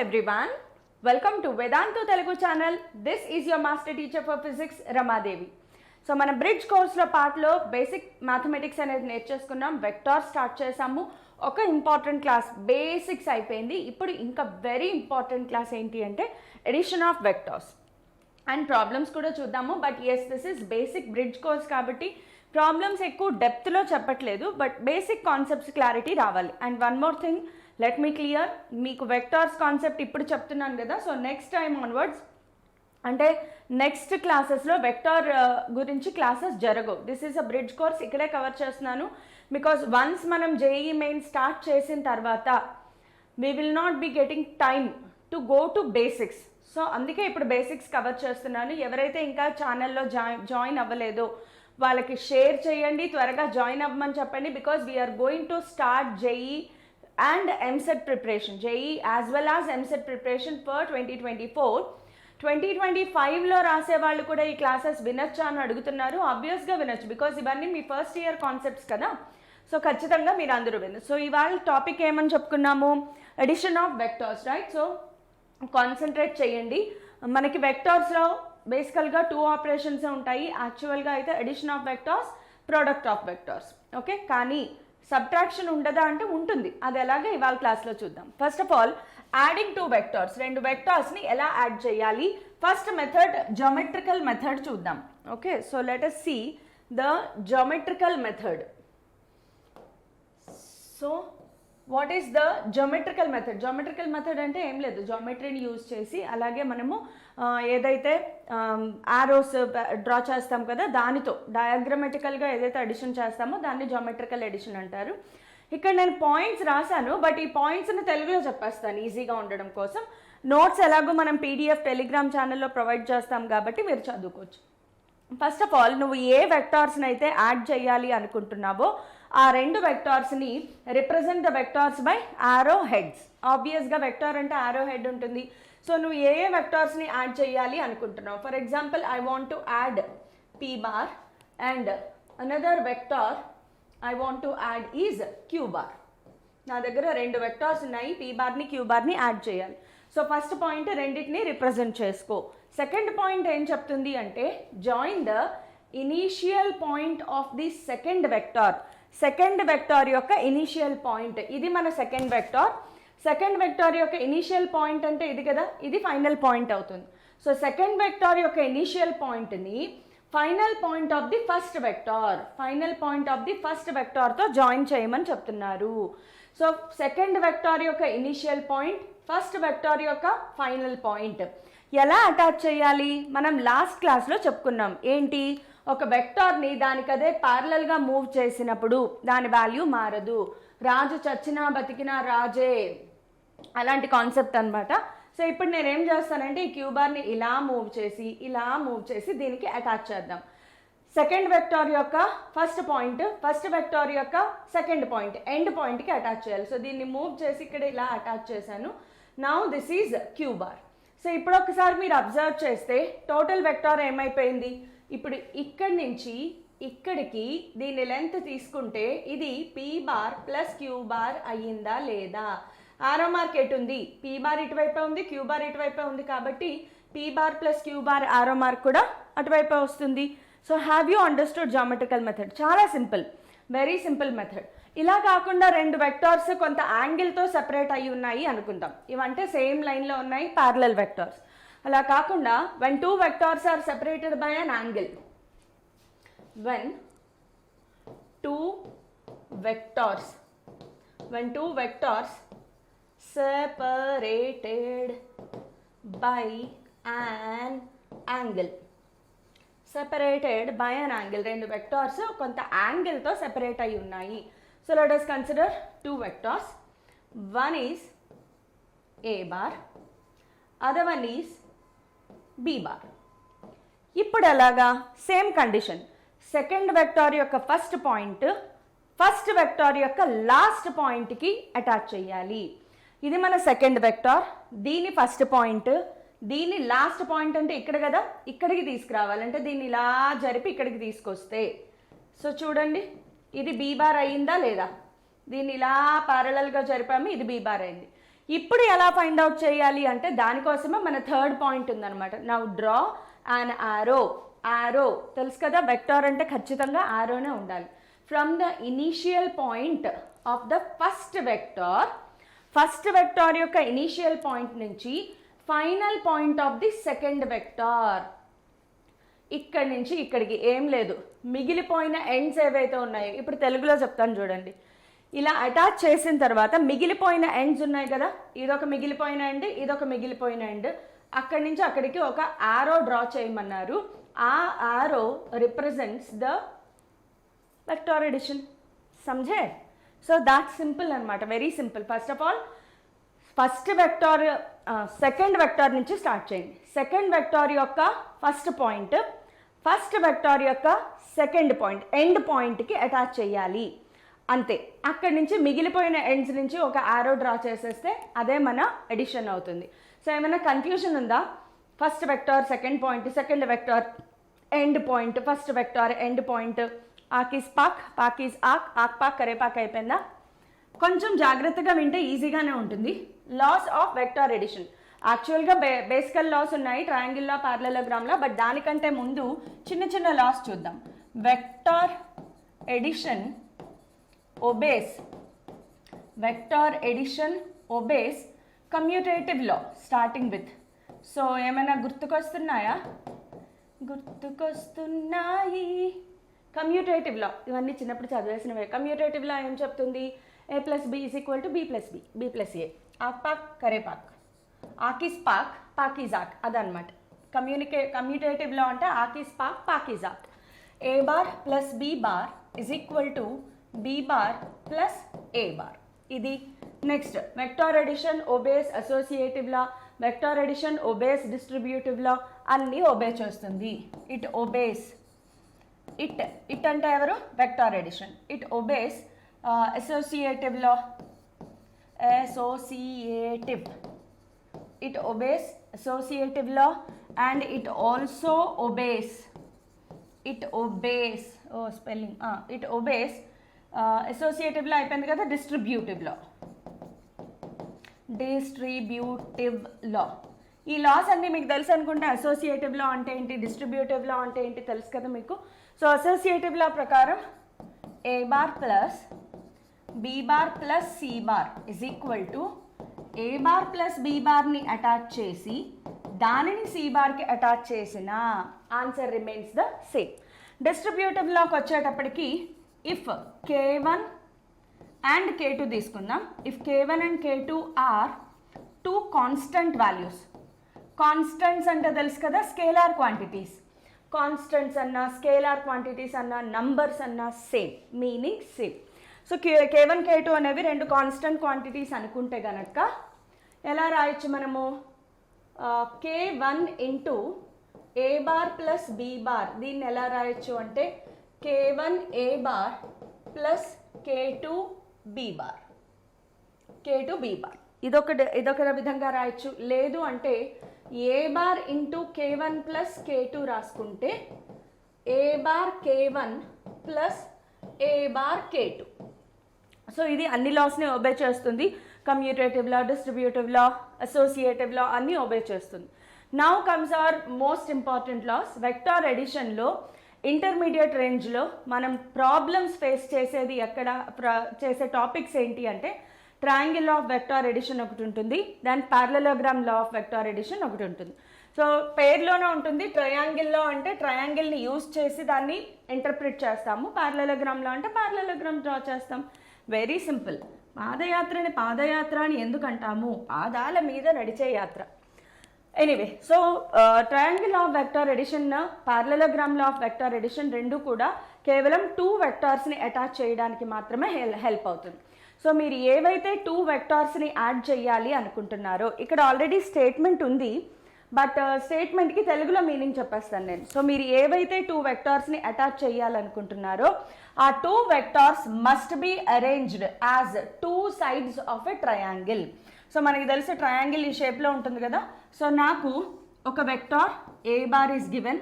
everyone, welcome to Vedantu Telugu channel. This is your master teacher for physics Ramadevi. So మన bridge కోర్స్లో పార్ట్లో basic mathematics అనేది నేర్చేసుకున్నాం. Vector start చేసాము. ఒక important class basics అయిపోయింది. ఇప్పుడు ఇంకా వెరీ ఇంపార్టెంట్ క్లాస్ ఏంటి అంటే addition of vectors and problems కూడా చూద్దాము. But yes, this is basic bridge course కాబట్టి ప్రాబ్లమ్స్ ఎక్కువ డెప్త్లో చెప్పట్లేదు, బట్ బేసిక్ కాన్సెప్ట్స్ క్లారిటీ రావాలి. And one more thing, let me clear, మీకు వెక్టార్స్ కాన్సెప్ట్ ఇప్పుడు చెప్తున్నాను కదా, సో నెక్స్ట్ టైం ఆన్వర్డ్స్ అంటే నెక్స్ట్ క్లాసెస్లో వెక్టార్ గురించి క్లాసెస్ జరగవు. This is a bridge course, ఇక్కడే కవర్ చేస్తున్నాను. బికాస్ వన్స్ మనం జేఈ మెయిన్ స్టార్ట్ చేసిన తర్వాత we will not be getting time to go to basics. So అందుకే ఇప్పుడు బేసిక్స్ కవర్ చేస్తున్నాను. ఎవరైతే ఇంకా ఛానల్లో జాయిన్ అవ్వలేదో వాళ్ళకి షేర్ చేయండి, త్వరగా జాయిన్ అవ్వమని చెప్పండి. Because we are going to start JEE and EAMCET preparation, JEE as well as EAMCET preparation for 2024. 2025లో రాసే వాళ్ళు కూడా ఈ క్లాసెస్ వినొచ్చా అని అడుగుతున్నారు. ఆబ్వియస్గా వినొచ్చు, బికాజ్ ఇవన్నీ మీ ఫస్ట్ ఇయర్ కాన్సెప్ట్స్ కదా. సో ఖచ్చితంగా మీరు అందరూ వినొచ్చు. సో ఇవాళ టాపిక్ ఏమని చెప్పుకున్నాము, addition of vectors, right? So concentrate చేయండి. మనకి వెక్టార్స్లో బేసికల్గా 2 ఆపరేషన్స్ ఉంటాయి. యాక్చువల్గా అయితే addition of vectors, product of vectors, okay. కానీ సబ్ట్రాక్షన్ ఉండదా అంటే ఉంటుంది. అది ఎలాగే ఇవాళ క్లాస్లో చూద్దాం. First of all, adding 2 vectors, 2 వెక్టార్స్ని ఎలా యాడ్ చేయాలి? ఫస్ట్ మెథడ్ జామెట్రికల్ మెథడ్ చూద్దాం, okay. So let us see the geometrical method. So what is the geometrical method? Geometrical method అంటే ఏం లేదు, జామెట్రీని యూజ్ చేసి అలాగే మనము ఏదైతే ఆరోస్ డ్రా చేస్తాం కదా, దానితో డయాగ్రమెటికల్గా ఏదైతే అడిషన్ చేస్తామో దాన్ని జామెట్రికల్ ఎడిషన్ అంటారు. ఇక్కడ నేను పాయింట్స్ రాశాను, బట్ ఈ పాయింట్స్ని తెలుగులో చెప్పేస్తాను ఈజీగా ఉండడం కోసం. నోట్స్ ఎలాగో మనం పీడిఎఫ్ టెలిగ్రామ్ ఛానల్లో ప్రొవైడ్ చేస్తాం కాబట్టి మీరు చదువుకోవచ్చు. ఫస్ట్ ఆఫ్ ఆల్, నువ్వు ఏ వెక్టార్స్ని అయితే యాడ్ చేయాలి అనుకుంటున్నావో ఆ 2 వెక్టార్స్ని రిప్రజెంట్ ద వెక్టార్స్ బై ఆరో హెడ్స్. ఆబ్వియస్గా వెక్టార్ అంటే ఆరో హెడ్ ఉంటుంది. సో నువ్వు ఏ వెక్టార్స్ని యాడ్ చేయాలి అనుకుంటున్నావు? For example, I want to add P bar and another vector I want to add is queue bar. నా దగ్గర 2 వెక్టార్స్ ఉన్నాయి, పీ బార్ని క్యూ బార్ని యాడ్ చేయాలి. సో ఫస్ట్ పాయింట్ రెండింటిని రిప్రజెంట్ చేసుకో. సెకండ్ పాయింట్ ఏం చెప్తుంది అంటే join the initial point of the second vector. Second vector యొక్క ఇనీషియల్ పాయింట్, ఇది మన సెకండ్ వెక్టార్. సెకండ్ వెక్టార్ యొక్క ఇనీషియల్ పాయింట్ అంటే ఇది కదా, ఇది ఫైనల్ పాయింట్ అవుతుంది. సో సెకండ్ వెక్టార్ యొక్క ఇనీషియల్ పాయింట్ని final point of the first vector, final point of the first వెక్టార్తో జాయిన్ చేయమని చెప్తున్నారు. సో సెకండ్ వెక్టార్ యొక్క ఇనీషియల్ పాయింట్, ఫస్ట్ వెక్టార్ యొక్క ఫైనల్ పాయింట్ ఎలా అటాచ్ చేయాలి? మనం లాస్ట్ క్లాస్లో చెప్పుకున్నాం. ఏంటి? ఒక వెక్టార్ని దానికదే ప్యారలల్గా మూవ్ చేసినప్పుడు దాని వాల్యూ మారదు. రాజు చచ్చినా బతికినా రాజే, అలాంటి కాన్సెప్ట్ అనమాట. సో ఇప్పుడు నేనేం చేస్తానంటే ఈ క్యూబార్ని ఇలా మూవ్ చేసి దీనికి అటాచ్ చేద్దాం. సెకండ్ వెక్టార్ యొక్క ఫస్ట్ పాయింట్, ఫస్ట్ వెక్టార్ యొక్క సెకండ్ పాయింట్, ఎండ్ పాయింట్కి అటాచ్ చేయాలి. సో దీన్ని మూవ్ చేసి ఇక్కడ ఇలా అటాచ్ చేశాను. Now this is queue bar. So ఇప్పుడు ఒకసారి మీరు అబ్జర్వ్ చేస్తే టోటల్ వెక్టార్ ఏమైపోయింది? ఇప్పుడు ఇక్కడి నుంచి ఇక్కడికి దీని లెంత్ తీసుకుంటే ఇది P bar plus Q bar అయ్యిందా లేదా? ఆరో మార్క్ ఎటు ఉంది? పీ బార్ ఇటువైపే ఉంది, క్యూ బార్ ఇటువైపే ఉంది, కాబట్టి P bar plus Q bar ఆరో మార్క్ కూడా అటువైపే వస్తుంది. So have you understood geometrical method? చాలా సింపుల్, వెరీ సింపుల్ మెథడ్. ఇలా కాకుండా 2 వెక్టార్స్ కొంత యాంగిల్తో సెపరేట్ అయ్యి ఉన్నాయి అనుకుందాం. ఇవంటే సేమ్ లైన్లో ఉన్నాయి, ప్యారలల్ వెక్టార్స్. అలా కాకుండా when 2 vectors are separated by an angle, when 2 vectors separated by an angle, separated by an angle, 2 vectors కొంత యాంగిల్తో సెపరేట్ అయి ఉన్నాయి. So let us consider 2 vectors. One is a bar, other one is be bar. ఇప్పుడు ఎలాగా? Same condition. Second vector యొక్క first point first vector యొక్క last పాయింట్కి attach చేయాలి. ఇది మన సెకండ్ వెక్టార్, దీని ఫస్ట్ పాయింట్, దీని లాస్ట్ పాయింట్ అంటే ఇక్కడ కదా, ఇక్కడికి తీసుకురావాలంటే దీన్ని ఇలా జరిపి ఇక్కడికి తీసుకొస్తే, సో చూడండి ఇది బీ బార్ అయ్యిందా లేదా? దీన్ని ఇలా ప్యారలల్గా జరిపాము, ఇది బీ బార్ అయింది. ఇప్పుడు ఎలా ఫైండ్ అవుట్ చేయాలి అంటే దానికోసమే మన థర్డ్ పాయింట్ ఉందన్నమాట. నౌ డ్రా అండ్ యారో తెలుసు కదా, వెక్టార్ అంటే ఖచ్చితంగా యారోనే ఉండాలి. From the initial point of the first vector యొక్క ఇనీషియల్ పాయింట్ నుంచి final point of the second vector, ఇక్కడి నుంచి ఇక్కడికి ఏం లేదు, మిగిలిపోయిన ఎండ్స్ ఏవైతే ఉన్నాయో ఇప్పుడు తెలుగులో చెప్తాను చూడండి. ఇలా అటాచ్ చేసిన తర్వాత మిగిలిపోయిన ఎండ్స్ ఉన్నాయి కదా, ఇదొక మిగిలిపోయిన ఎండ్, ఇదొక మిగిలిపోయిన ఎండ్, అక్కడి నుంచి అక్కడికి ఒక యారో డ్రా చేయమన్నారు. ఆ arrow represents the vector addition. సమझे? సో దాట్ సింపుల్ అనమాట, very simple. First of all second vector నుంచి స్టార్ట్ చేయండి. సెకండ్ వెక్టార్ యొక్క ఫస్ట్ పాయింట్ ఫస్ట్ వెక్టార్ యొక్క సెకండ్ పాయింట్ ఎండ్ పాయింట్కి అటాచ్ చేయాలి అంతే. అక్కడి నుంచి మిగిలిపోయిన ఎండ్స్ నుంచి ఒక యారో డ్రా చేసేస్తే అదే మన ఎడిషన్ అవుతుంది. సో ఏమైనా కన్ఫ్యూజన్ ఉందా? First vector second point, second vector end point, first vector end point, ఆకీస్ పాక్, పాకీస్ ఆక్, ఆక్ పాక్ కరేపాక్ అయిపోయిందా? కొంచెం జాగ్రత్తగా వింటే ఈజీగానే ఉంటుంది. లాస్ ఆఫ్ వెక్టార్ ఎడిషన్ యాక్చువల్గా బేసికల్ లాస్ ఉన్నాయి ట్రయాంగిల్లో, పారలెలోగ్రామ్లో, బట్ దానికంటే ముందు చిన్న చిన్న లాస్ చూద్దాం. Vector edition obeys commutative law starting with. So ఏమైనా గుర్తుకొస్తున్నాయి? కమ్యూటేటివ్ లా ఇవన్నీ చిన్నప్పుడు చదివేసినవే. కమ్యూటేటివ్ లా ఏం చెప్తుంది? a+b = b+a. ఆక్ పాక్ కరేపాక్, ఆకీస్ పాక్, పాకీస్ ఆక్, అదనమాట. కమ్యూటేటివ్ లా అంటే ఆకీస్ పాక్, పాకీస్ ఆక్. a bar plus b bar b bar plus a bar. ఇది next vector addition obeys associative law, vector addition obeys distributive law, అన్నీ ఒబే చేస్తుంది. ఇట్ ఒబేస్, ఇట్ అంటే ఎవరు? Vector addition. It obeys associative law, it obeys associative law and it also obeys associative law అయిపోయింది కదా, distributive లా. ఈ loss అన్నీ మీకు తెలుసు అనుకుంటే అసోసియేటివ్ లా అంటే ఏంటి, డిస్ట్రిబ్యూటివ్ లా అంటే ఏంటి తెలుసు కదా మీకు. సో అసోసియేటివ్ లా ప్రకారం a bar plus b bar plus c bar = a bar plus b బార్ని అటాచ్ చేసి దానిని c బార్కి అటాచ్ చేసిన answer remains the same. Distributive లాకి వచ్చేటప్పటికి ఇఫ్ k1 అండ్ k2 తీసుకుందాం. If k1 and k2 are two constant values, constants అంటే తెలుసు కదా, స్కేలార్ క్వాంటిటీస్. కాన్స్టెంట్స్ అన్నా స్కేలార్ క్వాంటిటీస్ అన్నా నంబర్స్ అన్నా same, meaning same. So k1 k2 అనేవి రెండు కాన్స్టెంట్ క్వాంటిటీస్ అనుకుంటే గనక ఎలా రాయొచ్చు మనము? k1 into a bar plus b bar, దీన్ని ఎలా రాయొచ్చు అంటే k1 a bar plus k2 b bar, k2 b bar. ఇదొక విధంగా రాయొచ్చు. లేదు అంటే a bar into k1 plus k2 రాసుకుంటే a bar k1 plus a bar k2. So ఇది అన్ని లాస్ని ఒబే చేస్తుంది. Commutative law, distributive law, associative law అన్నీ ఒబే చేస్తుంది. Now comes our most important laws. Vector ఎడిషన్లో ఇంటర్మీడియట్ రేంజ్లో మనం ప్రాబ్లమ్స్ ఫేస్ చేసేది చేసే టాపిక్స్ ఏంటి అంటే triangle law of vector addition ఒకటి ఉంటుంది, దాని parallelogram law of vector addition ఒకటి ఉంటుంది. సో పేర్లోనే ఉంటుంది. ట్రయాంగిల్లో అంటే ట్రయాంగిల్ని యూజ్ చేసి దాన్ని ఇంటర్ప్రిట్ చేస్తాము, పారలెలోగ్రామ్లో అంటే పారలెలోగ్రామ్ డ్రా చేస్తాం. Very simple. పాదయాత్ర అని ఎందుకు అంటాము? పాదాల మీద నడిచే యాత్ర. Anyway, so triangle of vector addition, parallelogram law of vector addition రెండు కూడా కేవలం 2 వెక్టార్స్ని అటాచ్ చేయడానికి మాత్రమే హెల్ప్ అవుతుంది. సో మీరు ఏవైతే 2 వెక్టార్స్ని యాడ్ చేయాలి అనుకుంటున్నారో, ఇక్కడ ఆల్రెడీ స్టేట్మెంట్ ఉంది, బట్ స్టేట్మెంట్కి తెలుగులో మీనింగ్ చెప్పేస్తాను నేను. సో మీరు ఏవైతే 2 వెక్టార్స్ని అటాచ్ చేయాలనుకుంటున్నారో ఆ 2 vectors must be arranged as 2 sides of a triangle. So మనకి తెలిసి ట్రయాంగిల్ ఈ షేప్లో ఉంటుంది కదా. సో నాకు ఒక vector a bar is given,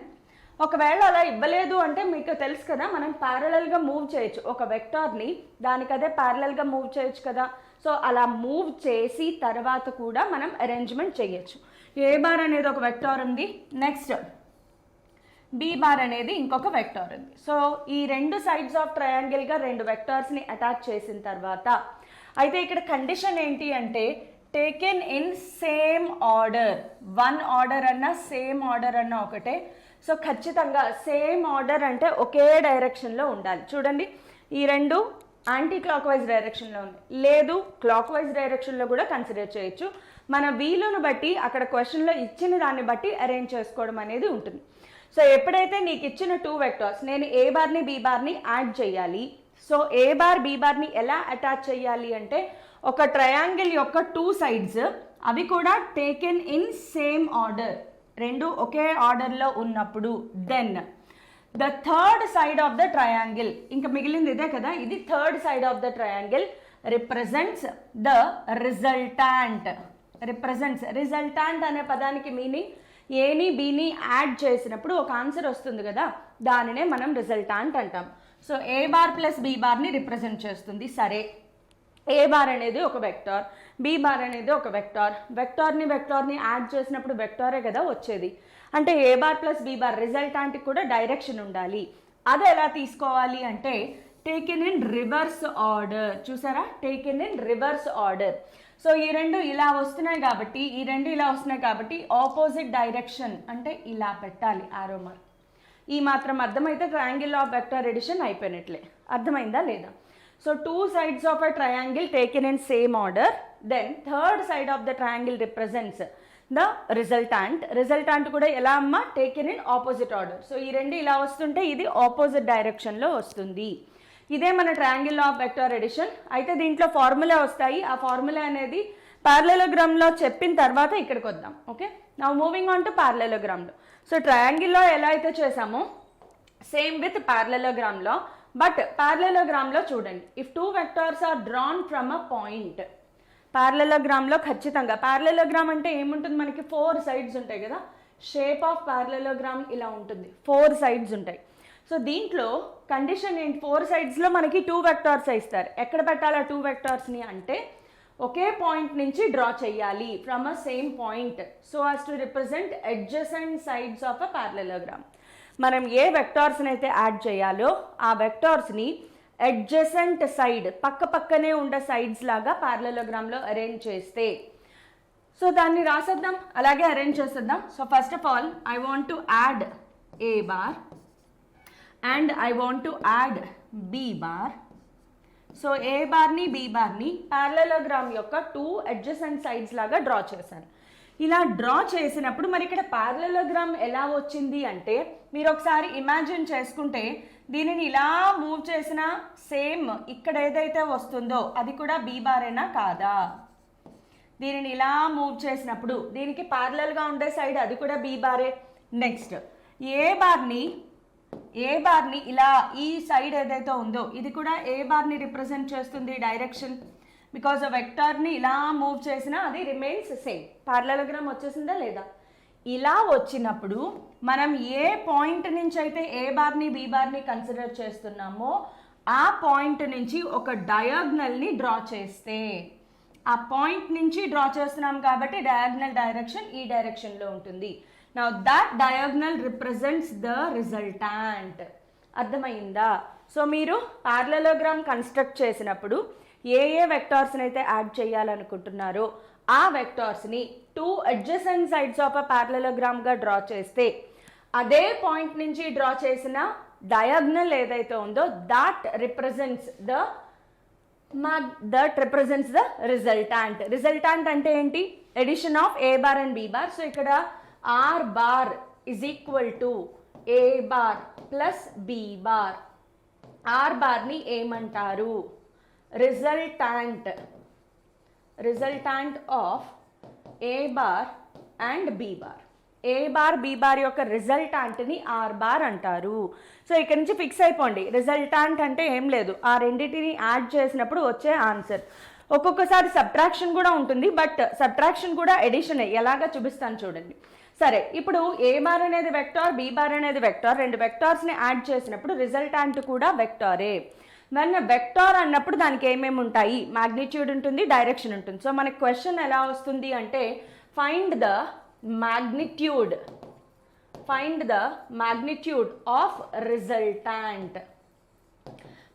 ఒకవేళ అలా ఇవ్వలేదు అంటే మీకు తెలుసు కదా, మనం ప్యారలల్గా మూవ్ చేయొచ్చు. ఒక వెక్టార్ని దానికదే ప్యారలల్గా మూవ్ చేయొచ్చు కదా. సో అలా మూవ్ చేసి తర్వాత కూడా మనం అరేంజ్మెంట్ చేయొచ్చు. ఏ బార్ అనేది ఒక వెక్టార్ ఉంది, నెక్స్ట్ బి బార్ అనేది ఇంకొక వెక్టార్ ఉంది. సో ఈ రెండు సైడ్స్ ఆఫ్ ట్రయాంగిల్గా రెండు వెక్టార్స్ని అటాచ్ చేసిన తర్వాత అయితే ఇక్కడ కండిషన్ ఏంటి అంటే taken in same order. One order అన్నా సేమ్ ఆర్డర్ అన్నా ఒకటే. సో ఖచ్చితంగా సేమ్ ఆర్డర్ అంటే ఒకే డైరెక్షన్లో ఉండాలి. చూడండి, ఈ రెండు యాంటీ క్లాక్ వైజ్ డైరెక్షన్లో ఉంది, లేదు క్లాక్ వైజ్ డైరెక్షన్లో కూడా కన్సిడర్ చేయొచ్చు. మన వీలును బట్టి అక్కడ క్వశ్చన్లో ఇచ్చిన దాన్ని బట్టి అరేంజ్ చేసుకోవడం అనేది ఉంటుంది. సో ఎప్పుడైతే నీకు ఇచ్చిన టూ వెక్టార్స్, నేను ఏ బార్ని బి బార్ని యాడ్ చేయాలి. సో ఏ బార్ బి బార్ని ఎలా అటాచ్ చేయాలి అంటే ఒక ట్రయాంగిల్ యొక్క టూ సైడ్స్ అవి కూడా టేకెన్ ఇన్ సేమ్ ఆర్డర్, రెండు ఒకే ఆర్డర్లో ఉన్నప్పుడు then the third side of the triangle, ఇంకా మిగిలింది ఇదే కదా, ఇది third side of the triangle represents the resultant. Resultant అనే పదానికి మీనింగ్ ఏని బీని యాడ్ చేసినప్పుడు ఒక ఆన్సర్ వస్తుంది కదా, దానినే మనం రిజల్టాంట్ అంటాం. So A bar plus B Barhni represent చేస్తుంది. సరే, ఏ బార్ అనేది ఒక వెక్టార్, బి బార్ అనేది ఒక వెక్టార్. వెక్టార్ని యాడ్ చేసినప్పుడు వెక్టారే కదా వచ్చేది. అంటే ఏ బార్ ప్లస్ బి బార్ రిజల్టాంట్కి కూడా డైరెక్షన్ ఉండాలి. అది ఎలా తీసుకోవాలి అంటే టేకెన్ ఇన్ రివర్స్ ఆర్డర్. చూసారా, taken in reverse order. So ఈ రెండు ఇలా వస్తున్నాయి కాబట్టి, ఈ రెండు ఇలా వస్తున్నాయి కాబట్టి ఆపోజిట్ డైరెక్షన్ అంటే ఇలా పెట్టాలి ఆరో మార్క్. ఈ మాత్రం అర్థమైతే ట్రయాంగిల్ ఆఫ్ వెక్టర్ ఎడిషన్ అయిపోయినట్లే. అర్థమైందా లేదా? So two sides of a triangle taken in same order, then third side of the triangle represents the resultant. Resultant కూడా ఎలా అమ్మా, taken in opposite order. So ఈ రెండు ఇలా వస్తుంటే ఇది ఆపోజిట్ డైరెక్షన్లో వస్తుంది. ఇదే మన ట్రయాంగిల్ ఆఫ్ వెక్టర్ ఎడిషన్. అయితే దీంట్లో ఫార్ములా వస్తాయి. ఆ ఫార్ములా అనేది పారలెలోగ్రామ్లో చెప్పిన తర్వాత ఇక్కడికి వద్దాం. Okay, now moving on to పారలెలోగ్రామ్లో. సో ట్రయాంగిల్లో ఎలా అయితే చేసామో సేమ్ విత్ పారలెలోగ్రామ్లో. బట్ పారలెలోగ్రామ్లో చూడండి, if two vectors are drawn from a point. పారలెలోగ్రామ్లో ఖచ్చితంగా పారలెలోగ్రామ్ అంటే ఏముంటుంది, మనకి ఫోర్ సైడ్స్ ఉంటాయి కదా. షేప్ ఆఫ్ పారలెలోగ్రామ్ ఇలా ఉంటుంది, ఫోర్ సైడ్స్ ఉంటాయి. సో దీంట్లో కండిషన్ ఏంటి, ఫోర్ సైడ్స్లో మనకి టూ వెక్టార్స్ ఇస్తారు. ఎక్కడ పెట్టాలి టూ వెక్టార్స్ని అంటే ఒకే పాయింట్ నుంచి డ్రా చేయాలి, from a same point, so as to represent adjacent sides of a parallelogram. మనం ఏ వెక్టార్స్ని అయితే యాడ్ చేయాలో ఆ వెక్టార్స్ని అడ్జసెంట్ సైడ్, పక్క పక్కనే ఉండే సైడ్స్ లాగా పారలెలోగ్రామ్లో అరేంజ్ చేస్తే, సో దాన్ని రాసేద్దాం, అలాగే అరేంజ్ చేసేద్దాం. So first of all I want to add A bar and I want to add B bar. So A బార్ని బి బార్ని పారలెలోగ్రామ్ యొక్క టూ అడ్జసెంట్ సైడ్స్ లాగా డ్రా చేశాను. ఇలా డ్రా చేసినప్పుడు మరి ఇక్కడ పారలెలోగ్రామ్ ఎలా వచ్చింది అంటే మీరు ఒకసారి ఇమాజిన్ చేసుకుంటే దీనిని ఇలా మూవ్ చేసిన సేమ్ ఇక్కడ ఏదైతే వస్తుందో అది కూడా బి బారేనా కాదా? దీనిని ఇలా మూవ్ చేసినప్పుడు దీనికి ప్యారలల్గా ఉండే సైడ్ అది కూడా బి బారే. నెక్స్ట్ ఏ బార్ని ఇలా ఈ సైడ్ ఏదైతే ఉందో ఇది కూడా ఏ బార్ని రిప్రజెంట్ చేస్తుంది డైరెక్షన్. బికాజ్ ఆ వెక్టార్ని ఇలా మూవ్ చేసినా అది రిమైన్స్ సేమ్. పారలెలోగ్రామ్ వచ్చేసిందా లేదా? ఇలా వచ్చినప్పుడు మనం ఏ పాయింట్ నుంచి అయితే ఏ బార్ని బి బార్ని కన్సిడర్ చేస్తున్నామో ఆ పాయింట్ నుంచి ఒక డయాగ్నల్ని డ్రా చేస్తే, ఆ పాయింట్ నుంచి డ్రా చేస్తున్నాం కాబట్టి డయాగ్నల్ డైరెక్షన్ ఈ డైరెక్షన్లో ఉంటుంది. Now that diagonal represents the resultant. అర్థమైందా? సో మీరు పారలెలోగ్రామ్ కన్స్ట్రక్ట్ చేసినప్పుడు ఏ వెక్టార్స్ని అయితే యాడ్ చేయాలనుకుంటున్నారో ఆ వెక్టార్స్ని two adjacent sides of a పారలెలోగ్రామ్గా డ్రా చేస్తే అదే పాయింట్ నుంచి డ్రా చేసిన డయాగ్నల్ ఏదైతే ఉందో that represents the resultant. Resultant అంటే ఏంటి? Addition of A bar and B bar. So ఇక్కడ R bar is equal to A bar plus B bar. R bar ni ఏమంటారు? Resultant of A bar and B bar. A bar B bar యొక్క రిజల్టాంట్ని R bar అంటారు. So ఇక్కడ నుంచి fix అయిపోండి, resultant అంటే ఏం లేదు, ఆ రెండింటిని యాడ్ చేసినప్పుడు వచ్చే ఆన్సర్. ఒక్కొక్కసారి సబ్ట్రాక్షన్ కూడా ఉంటుంది, బట్ సబ్ట్రాక్షన్ కూడా ఎడిషన్ ఎలాగా చూపిస్తాను చూడండి. సరే, ఇప్పుడు ఏ బార్ అనేది వెక్టార్, బి బార్ అనేది వెక్టార్, రెండు వెక్టార్స్ని యాడ్ చేసినప్పుడు రిజల్టాంట్ కూడా వెక్టారే. మన వెక్టార్ అన్నప్పుడు దానికి ఏమేమి ఉంటాయి, మ్యాగ్నిట్యూడ్ ఉంటుంది, డైరెక్షన్ ఉంటుంది. సో మనకి క్వశ్చన్ ఎలా వస్తుంది అంటే find the magnitude of resultant.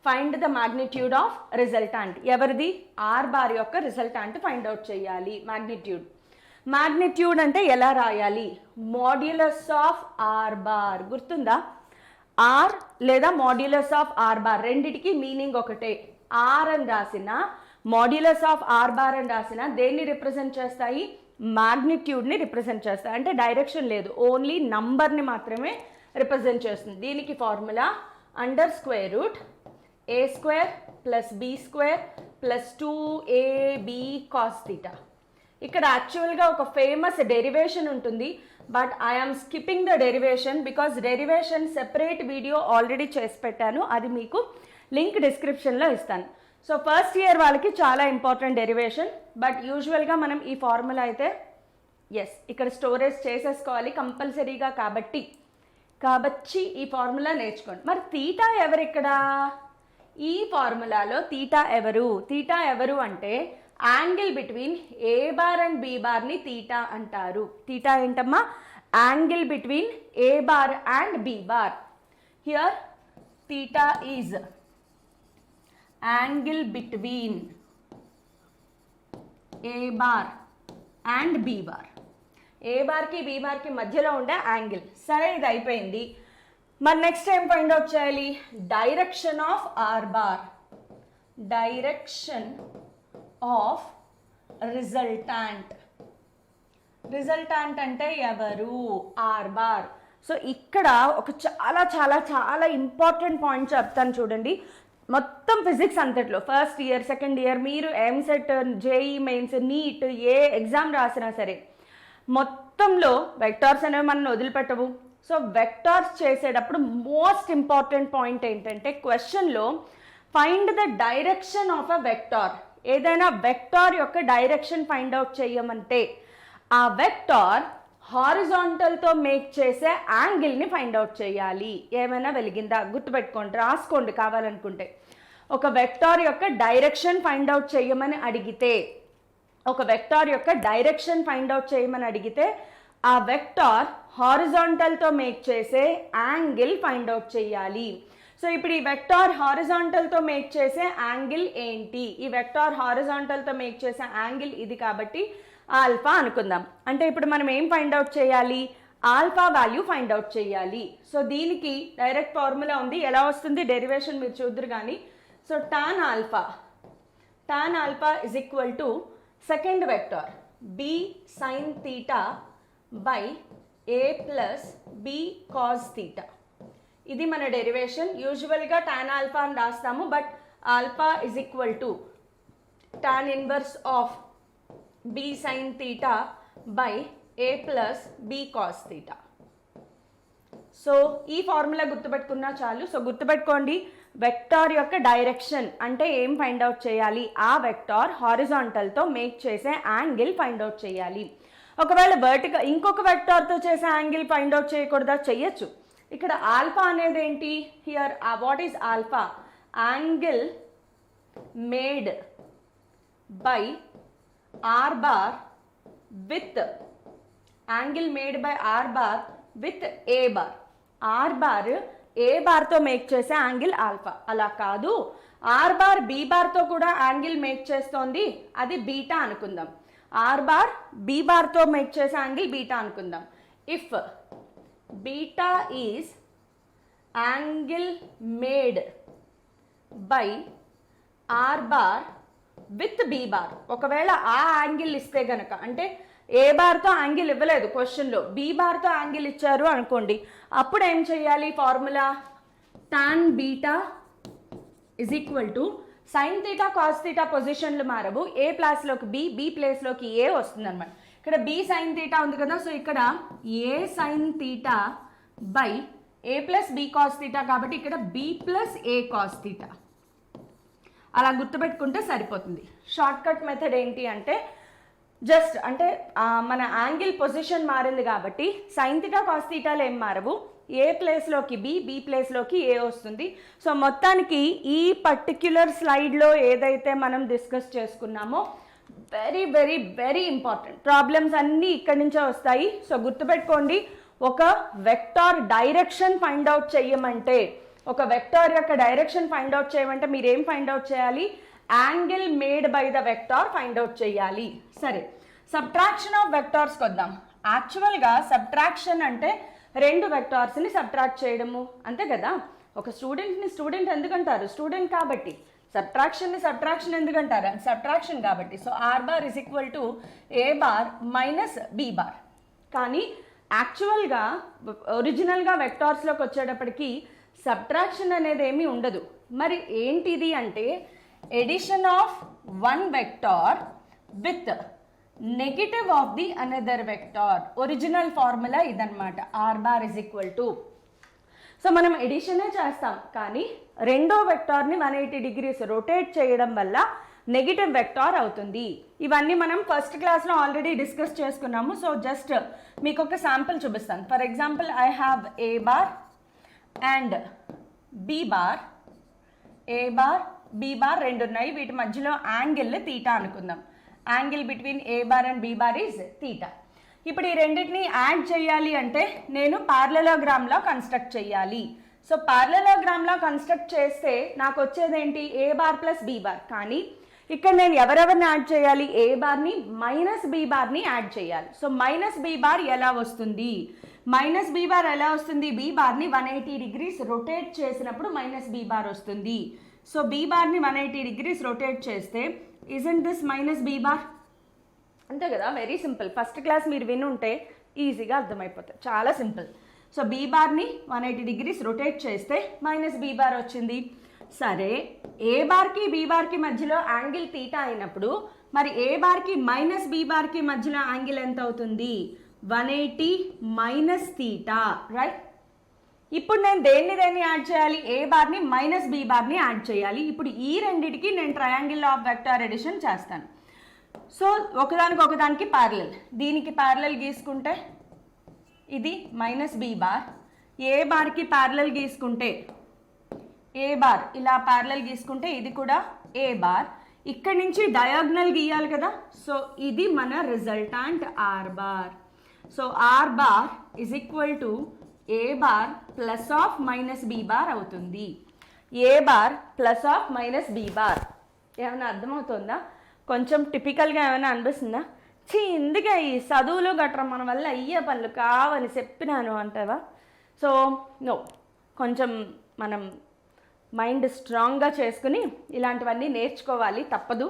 Find the magnitude of resultant ఎవరిది, ఆర్ బార్ యొక్క రిజల్టాంట్ ఫైండ్ అవుట్ చేయాలి. మ్యాగ్నిట్యూడ్ అంటే ఎలా రాయాలి, మాడ్యులస్ ఆఫ్ ఆర్ బార్. గుర్తుందా, ఆర్ లేదా మాడ్యులస్ ఆఫ్ ఆర్ బార్ రెండిటికి మీనింగ్ ఒకటే. ఆర్ అని రాసిన, మాడ్యులస్ ఆఫ్ ఆర్ బార్ అని రాసిన దేన్ని రిప్రజెంట్ చేస్తాయి, మ్యాగ్నిట్యూడ్ని రిప్రజెంట్ చేస్తాయి. అంటే డైరెక్షన్ లేదు, ఓన్లీ నంబర్ని మాత్రమే రిప్రజెంట్ చేస్తుంది. దీనికి formula under square route a square plus b square plus 2ab cos theta. ఇక్కడ యాక్చువల్గా ఒక ఫేమస్ డెరివేషన్ ఉంటుంది, but I'm skipping the derivation because derivation separate video already చేసి పెట్టాను, అది మీకు లింక్ డిస్క్రిప్షన్లో ఇస్తాను. సో ఫస్ట్ ఇయర్ వాళ్ళకి చాలా ఇంపార్టెంట్ డెరివేషన్, బట్ యూజువల్గా మనం ఈ ఫార్ములా అయితే ఇక్కడ స్టోరేజ్ చేసేసుకోవాలి కంపల్సరీగా. కాబట్టి ఈ ఫార్ములా నేర్చుకోండి. మరి తీటా ఎవరు ఇక్కడ, ఈ ఫార్ములాలో తీటా ఎవరు అంటే angle between A bar and B బార్ని తీటా అంటారు. తీటా ఏంటమ్మా, angle between A bar and B bar. Here theta is angle between A bar and B bar. A బార్కి బి బార్కి మధ్యలో ఉండే యాంగిల్. సరే, ఇది అయిపోయింది. మరి నెక్స్ట్ ఏం ఫైండ్ అవుట్ చేయాలి, direction of R bar. Direction of resultant అంటే ఎవరు, ఆర్ బార్. సో ఇక్కడ ఒక చాలా చాలా చాలా ఇంపార్టెంట్ పాయింట్ చెప్తాను చూడండి. మొత్తం ఫిజిక్స్ అంతట్లో ఫస్ట్ ఇయర్, సెకండ్ ఇయర్, మీరు ఎంసెట్, జేఈ మెయిన్స్, నీట్ ఏ ఎగ్జామ్ రాసినా సరే మొత్తంలో వెక్టార్స్ అనేవి మనం వదిలిపెట్టవు. సో వెక్టార్స్ చేసేటప్పుడు మోస్ట్ ఇంపార్టెంట్ పాయింట్ ఏంటంటే క్వశ్చన్లో find the direction of a vector. ఏదైనా వెక్టార్ యొక్క డైరెక్షన్ ఫైండ్ అవుట్ చేయమంటే ఆ వెక్టార్ హారిజాంటల్తో మేక్ చేసే యాంగిల్ని ఫైండ్ అవుట్ చేయాలి. ఏమైనా వెలిగిందా, గుర్తుపెట్టుకోండి, రాసుకోండి కావాలనుకుంటే. ఒక వెక్టార్ యొక్క డైరెక్షన్ ఫైండ్ అవుట్ చేయమని అడిగితే ఆ వెక్టార్ హారిజాంటల్తో మేక్ చేసే యాంగిల్ ఫైండ్ అవుట్ చేయాలి. సో ఇప్పుడు ఈ వెక్టార్ హారిజాంటల్తో మేక్ చేసే యాంగిల్ ఏంటి, ఈ వెక్టార్ హారిజాంటల్తో మేక్ చేసే యాంగిల్ ఇది కాబట్టి ఆల్ఫా అనుకుందాం. అంటే ఇప్పుడు మనం ఏం ఫైండ్ అవుట్ చేయాలి, ఆల్ఫా వాల్యూ ఫైండ్ అవుట్ చేయాలి. సో దీనికి డైరెక్ట్ ఫార్ములా ఉంది, ఎలా వస్తుంది డెరివేషన్ మీరు చూద్దరు కానీ. So tan alpha is equal to second vector B sine theta by a plus B cos theta. ఇది మన డెరివేషన్. యూజువల్గా టాన్ ఆల్ఫా అని రాస్తాము, but alpha is equal to tan inverse of B sine theta by a plus B cos theta. So ఈ formula గుర్తుపెట్టుకున్నా చాలు. So గుర్తుపెట్టుకోండి, vector యొక్క డైరెక్షన్ అంటే ఏం ఫైండ్ అవుట్ చేయాలి, ఆ వెక్టార్ హారిజాంటల్తో మేక్ చేసే యాంగిల్ ఫైండ్ అవుట్ చేయాలి. ఒకవేళ వర్టికల్ ఇంకొక వెక్టార్తో చేసే యాంగిల్ ఫైండ్ అవుట్ చేయకూడదా, చెయ్యొచ్చు. ఇక్కడ ఆల్ఫా అనేది ఏంటి, here what is alpha, angle made by R bar with A bar. R bar A బార్తో మేక్ చేసే యాంగిల్ ఆల్ఫా. అలా కాదు, ఆర్ బార్ బి బార్తో కూడా యాంగిల్ మేక్ చేస్తోంది, అది బీటా అనుకుందాం. ఆర్ బార్ బి బార్తో మేక్ చేసే యాంగిల్ బీటా అనుకుందాం. If beta is angle made by R bar with B bar. ఒకవేళ ఆ యాంగిల్ ఇస్తే గనక, అంటే ఏ బార్తో యాంగిల్ ఇవ్వలేదు క్వశ్చన్లో, బి బార్తో యాంగిల్ ఇచ్చారు అనుకోండి, అప్పుడు ఏం చేయాలి, formula tan beta is equal to sine theta cos theta పొజిషన్లు మారవు, ఏ ప్లేస్లోకి బి ప్లేస్లోకి ఏ వస్తుంది అనమాట. ఇక్కడ బి సైన్ థీటా ఉంది కదా, సో ఇక్కడ A sine theta by A plus B cos theta, కాబట్టి ఇక్కడ B plus A cos theta. అలా గుర్తుపెట్టుకుంటే సరిపోతుంది. షార్ట్ కట్ మెథడ్ ఏంటి అంటే జస్ట్ అంటే మన యాంగిల్ పొజిషన్ మారింది కాబట్టి సైన్ థీటా కాస్ థీటాలు ఏం మారవు, ఏ ప్లేస్లోకి బి ప్లేస్లోకి ఏ వస్తుంది. సో మొత్తానికి ఈ పర్టిక్యులర్ స్లైడ్లో ఏదైతే మనం డిస్కస్ చేసుకున్నామో very very very important. Problems అన్నీ ఇక్కడి నుంచే వస్తాయి. సో గుర్తుపెట్టుకోండి, ఒక వెక్టార్ డైరెక్షన్ ఫైండ్ అవుట్ చేయమంటే, ఒక వెక్టార్ యొక్క డైరెక్షన్ ఫైండ్ అవుట్ చేయమంటే మీరు ఏం ఫైండ్ అవుట్ చేయాలి, angle made by the vector find out చేయాలి. సరే, సబ్ట్రాక్షన్ ఆఫ్ వెక్టార్స్కి వద్దాం. యాక్చువల్గా సబ్ట్రాక్షన్ అంటే రెండు వెక్టార్స్ని సబ్ట్రాక్ట్ చేయడము అంతే కదా. ఒక స్టూడెంట్ని స్టూడెంట్ ఎందుకంటారు, స్టూడెంట్ కాబట్టి. సబ్ట్రాక్షన్ని సబ్ట్రాక్షన్ ఎందుకంటారు, సబ్ట్రాక్షన్ కాబట్టి. So R bar is equal to A bar minus B bar. కానీ యాక్చువల్గా ఒరిజినల్గా వెక్టార్స్లోకి వచ్చేటప్పటికి సబ్ట్రాక్షన్ అనేది ఏమీ ఉండదు. మరి ఏంటిది అంటే addition of one vector with negative of the another vector. Original formula ఇదన్నమాట, R bar is equal to. So మనం ఎడిషనే చేస్తాం కానీ రెండో వెక్టార్ని 180 degrees రొటేట్ చేయడం వల్ల నెగిటివ్ వెక్టార్ అవుతుంది. ఇవన్నీ మనం ఫస్ట్ క్లాస్లో ఆల్రెడీ డిస్కస్ చేసుకున్నాము. సో జస్ట్ మీకు ఒక శాంపుల్ చూపిస్తాను. For example I have A bar and B bar. A bar B bar రెండు ఉన్నాయి, వీటి మధ్యలో యాంగిల్ తీటా అనుకుందాం. Angle between A bar and B bar is theta. ఇప్పుడు ఈ రెండింటిని యాడ్ చేయాలి అంటే నేను పారలెలోగ్రామ్లో కన్స్ట్రక్ట్ చేయాలి. సో పారలెలోగ్రామ్లో కన్స్ట్రక్ట్ చేస్తే నాకు వచ్చేది ఏంటి, A bar plus B bar. కానీ ఇక్కడ నేను ఎవరెవరిని యాడ్ చేయాలి, ఏ బార్ని మైనస్ బి బార్ని యాడ్ చేయాలి. సో మైనస్ బి బార్ ఎలా వస్తుంది, మైనస్ బి బార్ ఎలా వస్తుంది, బి బార్ని 180 degrees రొటేట్ చేసినప్పుడు మైనస్ బి బార్ వస్తుంది. సో బి బార్ని 180 degrees రొటేట్ చేస్తే isn't this minus B bar, అంతే కదా. Very simple. ఫస్ట్ క్లాస్ మీరు వినుంటే ఈజీగా అర్థమైపోతుంది, చాలా సింపుల్. సో బీ బార్ని 180 degrees రొటేట్ చేస్తే మైనస్ బీ బార్ వచ్చింది. సరే, ఏ బార్కి బీ బార్కి మధ్యలో యాంగిల్ తీటా అయినప్పుడు మరి ఏ బార్కి మైనస్ బీ బార్కి మధ్యలో యాంగిల్ ఎంత అవుతుంది, 180 మైనస్ తీటా, రైట్. ఇప్పుడు నేను దేన్ని యాడ్ చేయాలి, ఏ బార్ని మైనస్ బీ బార్ని యాడ్ చేయాలి. ఇప్పుడు ఈ రెండిటికి నేను ట్రయాంగిల్ ఆఫ్ వెక్టార్ ఎడిషన్ చేస్తాను. సో ఒకదానికి ప్యారలల్, దీనికి ప్యారలల్ గీసుకుంటే ఇది minus B bar. A బార్కి parallel గీసుకుంటే A bar, ఇలా ప్యారలల్ గీసుకుంటే ఇది కూడా ఏ బార్. ఇక్కడ నుంచి డయాగ్నల్ గీయాలి కదా. సో ఇది మన resultant R bar. So R bar is equal to A bar plus of minus B bar అవుతుంది. A bar plus of minus B bar. ఏమైనా అర్థమవుతుందా, కొంచెం టిపికల్గా ఏమైనా అనిపిస్తుందా, ఇందుకే ఈ చదువులు గట్రా మన వల్ల అయ్యే పనులు కావని చెప్పినాను అంటావా. సో నో, కొంచెం మనం మైండ్ స్ట్రాంగ్గా చేసుకుని ఇలాంటివన్నీ నేర్చుకోవాలి, తప్పదు.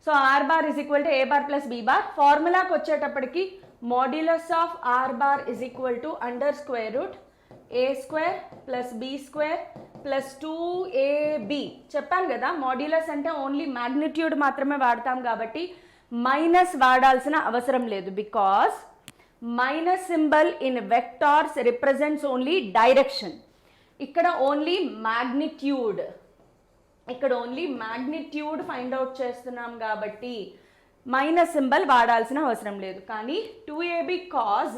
So R bar is equal to A bar plus B bar. ఫార్ములాకి వచ్చేటప్పటికి modulus of R bar is equal to under square root A square plus B square plus 2ab. చెప్పాను కదా, మాడ్యులస్ అంటే ఓన్లీ మ్యాగ్నిట్యూడ్ మాత్రమే వాడతాం కాబట్టి minus వాడాల్సిన అవసరం లేదు. Because minus symbol in vectors represents only direction. ఇక్కడ ఓన్లీ మ్యాగ్నిట్యూడ్, ఇక్కడ ఓన్లీ మ్యాగ్నిట్యూడ్ ఫైండ్ అవుట్ చేస్తున్నాం కాబట్టి మైనస్ సింబల్ వాడాల్సిన అవసరం లేదు. కానీ 2ab కాజ్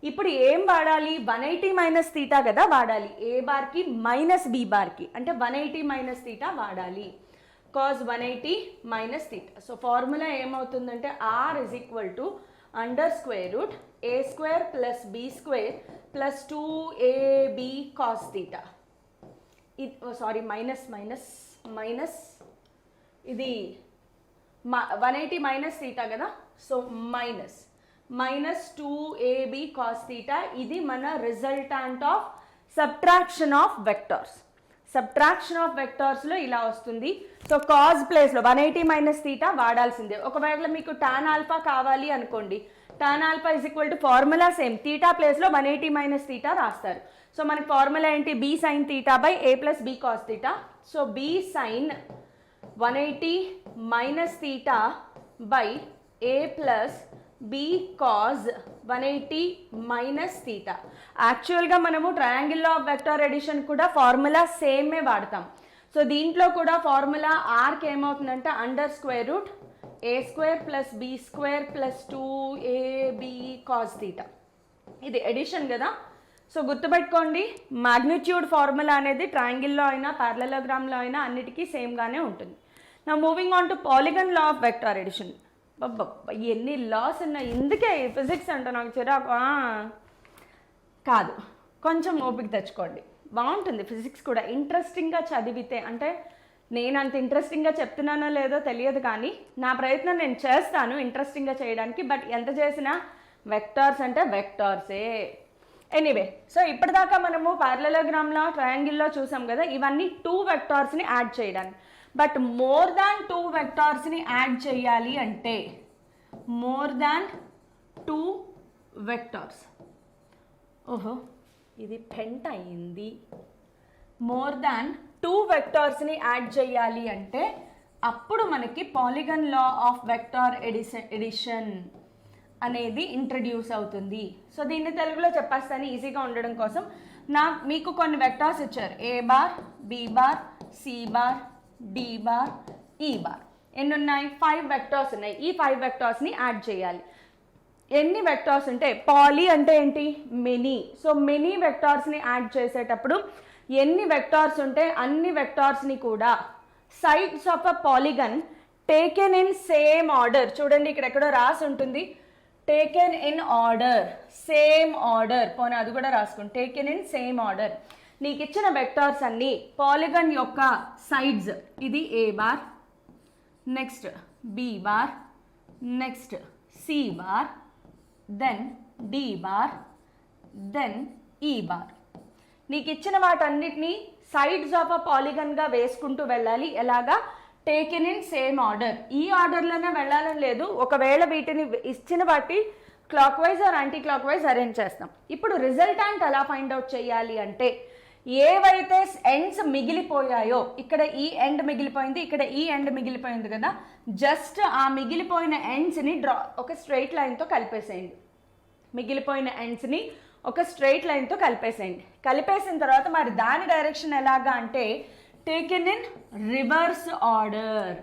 ఇప్పుడు ఏం వాడాలి, 180 మైనస్ తీటా కదా వాడాలి. ఏ బార్కి మైనస్ బీ బార్కి అంటే 180 మైనస్ తీటా వాడాలి. Cos 180 minus theta. So formula ఏమవుతుందంటే R is equal to under square root A square plus B square plus 2ab cos theta. Sorry, minus ఇది 180 మైనస్ తీటా కదా. So minus 2ab cos theta. ఇది మన resultant of subtraction of vectors. Subtraction of వెక్టార్స్లో ఇలా వస్తుంది. So cause ప్లేస్లో 180 minus theta వాడాల్సిందే. ఒకవేళ మీకు టాన్ ఆల్ఫా కావాలి అనుకోండి, tan alpha is equal to formula same, theta ప్లేస్లో 180 మైనస్ తీటా రాస్తారు. సో మనకి ఫార్ములా ఏంటి, B sine theta by A plus B cos theta. So B sine 180 minus theta by A plus B cos 180 minus theta. యాక్చువల్గా మనము triangle of vector addition కూడా formula సేమే వాడతాం. So దీంట్లో కూడా ఫార్ములా ఆర్కి ఏమవుతుందంటే under square root A square plus B square plus 2ab cos theta. ఇది ఎడిషన్ కదా. సో గుర్తుపెట్టుకోండి, మ్యాగ్నిట్యూడ్ ఫార్ములా అనేది ట్రయాంగిల్లో అయినా పారలెలోగ్రామ్లో అయినా అన్నిటికీ సేమ్గానే ఉంటుంది. నా moving on to polygon law of vector edition. ఎన్ని లాస్ ఉన్నాయి, ఇందుకే ఫిజిక్స్ అంటే నాకు చిరాకు. కాదు, కొంచెం ఓపిక తెచ్చుకోండి, బాగుంటుంది ఫిజిక్స్ కూడా ఇంట్రెస్టింగ్గా చదివితే. అంటే నేను అంత ఇంట్రెస్టింగ్గా చెప్తున్నానో లేదో తెలియదు, కానీ నా ప్రయత్నం నేను చేస్తాను ఇంట్రెస్టింగ్గా చేయడానికి. బట్ ఎంత చేసినా వెక్టార్స్ అంటే వెక్టార్సే. ఎనీవే, సో ఇప్పటిదాకా మనము పారలెలోగ్రామ్లో ట్రయాంగిల్లో చూసాం కదా, ఇవన్నీ 2 వెక్టార్స్ని యాడ్ చేయడానికి. బట్ మోర్ దాన్ 2 వెక్టార్స్ని యాడ్ చేయాలి అంటే మోర్ దాన్ 2 వెక్టార్స్, ఓహో ఇది పెంట్ అయ్యింది. మోర్ దాన్ 2 వెక్టార్స్ని యాడ్ చేయాలి అంటే అప్పుడు మనకి polygon law of vector edition అనేది ఇంట్రడ్యూస్ అవుతుంది. సో దీన్ని తెలుగులో చెప్పేస్తాను ఈజీగా ఉండడం కోసం. మీకు కొన్ని వెక్టార్స్ ఇచ్చారు, A bar, B bar, C bar, D bar, E bar. ఎన్ని ఉన్నాయి? 5 వెక్టార్స్ ఉన్నాయి. ఈ 5 వెక్టార్స్ని యాడ్ చేయాలి. ఎన్ని వెక్టార్స్ ఉంటే, పాలీ అంటే ఏంటి? మెనీ. సో మెనీ వెక్టార్స్ని యాడ్ చేసేటప్పుడు ఎన్ని వెక్టార్స్ ఉంటే అన్ని వెక్టార్స్ని కూడా sides of a polygon taken in same order. చూడండి ఇక్కడ ఎక్కడో రాసి ఉంటుంది, taken in order, same order. పోనీ అది కూడా రాసుకోండి, టేకెన్ ఇన్ సేమ్ ఆర్డర్. నీకు ఇచ్చిన వెక్టార్స్ అన్ని పాలిగన్ యొక్క సైడ్స్, ఇది A bar, next B bar, next C bar, then D bar, then E bar. నీకు ఇచ్చిన వాటన్నిటినీ సైడ్స్ ఆఫ్ అ పాలిగన్గా వేసుకుంటూ వెళ్ళాలి. ఎలాగా? Taken in same order. ఈ ఆర్డర్లోనే వెళ్ళాలని లేదు, ఒకవేళ వీటిని ఇచ్చిన బట్టి clockwise or anticlockwise arrange చేస్తాం. ఇప్పుడు రిజల్టాంట్ ఎలా ఫైండ్ అవుట్ చేయాలి అంటే, ఏవైతే ఎండ్స్ మిగిలిపోయాయో, ఇక్కడ ఈ ఎండ్ మిగిలిపోయింది, ఇక్కడ ఈ ఎండ్ మిగిలిపోయింది కదా, జస్ట్ ఆ మిగిలిపోయిన ఎండ్స్ని ఒక స్ట్రైట్ లైన్తో కలిపేసేయండి. మిగిలిపోయిన ఎండ్స్ని ఒక స్ట్రైట్ లైన్తో కలిపేసేయండి. కలిపేసిన తర్వాత మరి దాని డైరెక్షన్ ఎలాగా అంటే taken in reverse order.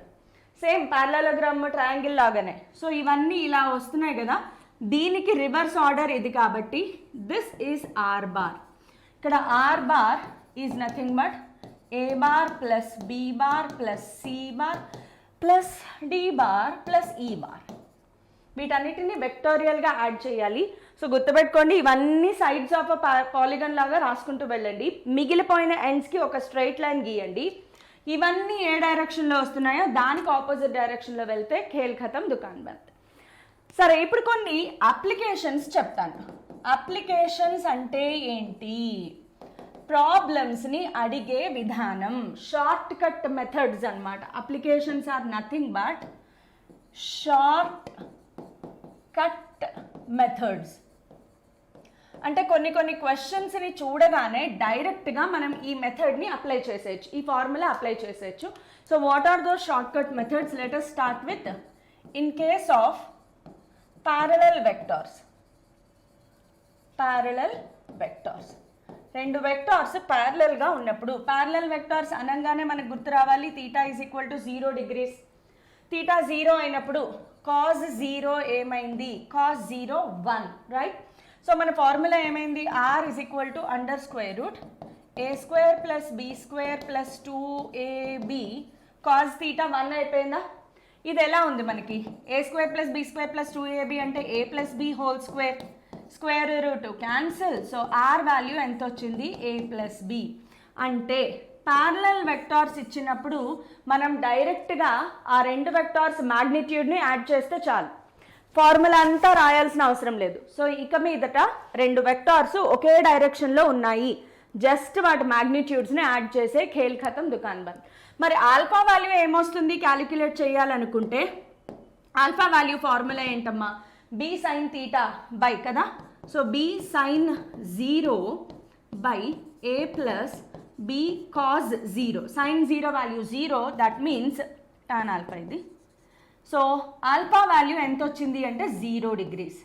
Same parallelogram triangle లాగానే. సో ఇవన్నీ ఇలా వస్తున్నాయి కదా, దీనికి రివర్స్ ఆర్డర్ ఇది కాబట్టి దిస్ ఈజ్ ఆర్ బార్. ఇక్కడ R bar is nothing but A bar plus B bar plus C bar plus D bar plus E bar. వీటన్నిటిని వెక్టోరియల్గా యాడ్ చేయాలి. సో గుర్తుపెట్టుకోండి, ఇవన్నీ సైడ్స్ ఆఫ్ పాలిగన్ లాగా రాసుకుంటూ వెళ్ళండి. మిగిలిపోయిన ఎండ్స్కి ఒక స్ట్రైట్ లైన్ గీయండి. ఇవన్నీ ఏ డైరెక్షన్లో వస్తున్నాయో దానికి ఆపోజిట్ డైరెక్షన్లో వెళ్తే ఖేల్ ఖతం దుకాన్ బంద్. సరే, ఇప్పుడు కొన్ని అప్లికేషన్స్ చెప్తాను. అప్లికేషన్స్ అంటే ఏంటి? ప్రాబ్లమ్స్ని అడిగే విధానం, షార్ట్ కట్ మెథడ్స్ అన్నమాట. Applications are nothing but short cut methods. అంటే కొన్ని క్వశ్చన్స్ని చూడగానే డైరెక్ట్గా మనం ఈ మెథడ్ని అప్లై చేసేయచ్చు, ఈ ఫార్ములా అప్లై చేసేయచ్చు. So what are those short cut methods? Let us start with in case of parallel vectors. Parallel vectors, 2 vectors ప్యారలల్గా ఉన్నప్పుడు, ప్యారలల్ వెక్టార్స్ అనగానే మనకు గుర్తు రావాలి θ ఈజ్ ఈక్వల్ టు 0 degrees. θ 0 అయినప్పుడు cos 0 ఏమైంది? cos 0 1, right? సో మన ఫార్ములా ఏమైంది? r is equal to under square root A square plus B square plus 2ab cos θ 1 అయిపోయిందా? ఇది ఎలా ఉంది మనకి? A square plus B square plus 2ab అంటే a plus B whole square, square root cancel. So r value ఎంత వచ్చింది? a plus B. అంటే parallel vectors ఇచ్చినప్పుడు మనం డైరెక్ట్గా ఆ 2 వెక్టార్స్ మ్యాగ్నిట్యూడ్ని యాడ్ చేస్తే చాలు, ఫార్ములా అంతా రాయాల్సిన అవసరం లేదు. సో ఇక మీదట 2 వెక్టార్స్ ఒకే డైరెక్షన్లో ఉన్నాయి, జస్ట్ వాటి మ్యాగ్నిట్యూడ్స్ని యాడ్ చేసే ఖేల్ ఖతం దుకాన్ బంద్. మరి ఆల్ఫా వాల్యూ ఏమొస్తుంది క్యాలిక్యులేట్ చేయాలనుకుంటే, ఆల్ఫా వాల్యూ ఫార్ములా ఏంటమ్మా? బి సైన్ తీటా బై కదా. So B sine 0 by A plus B cos 0. Sine 0 value 0, that means tan alpha ఇది. సో ఆల్ఫా వాల్యూ ఎంత వచ్చింది అంటే 0 degrees.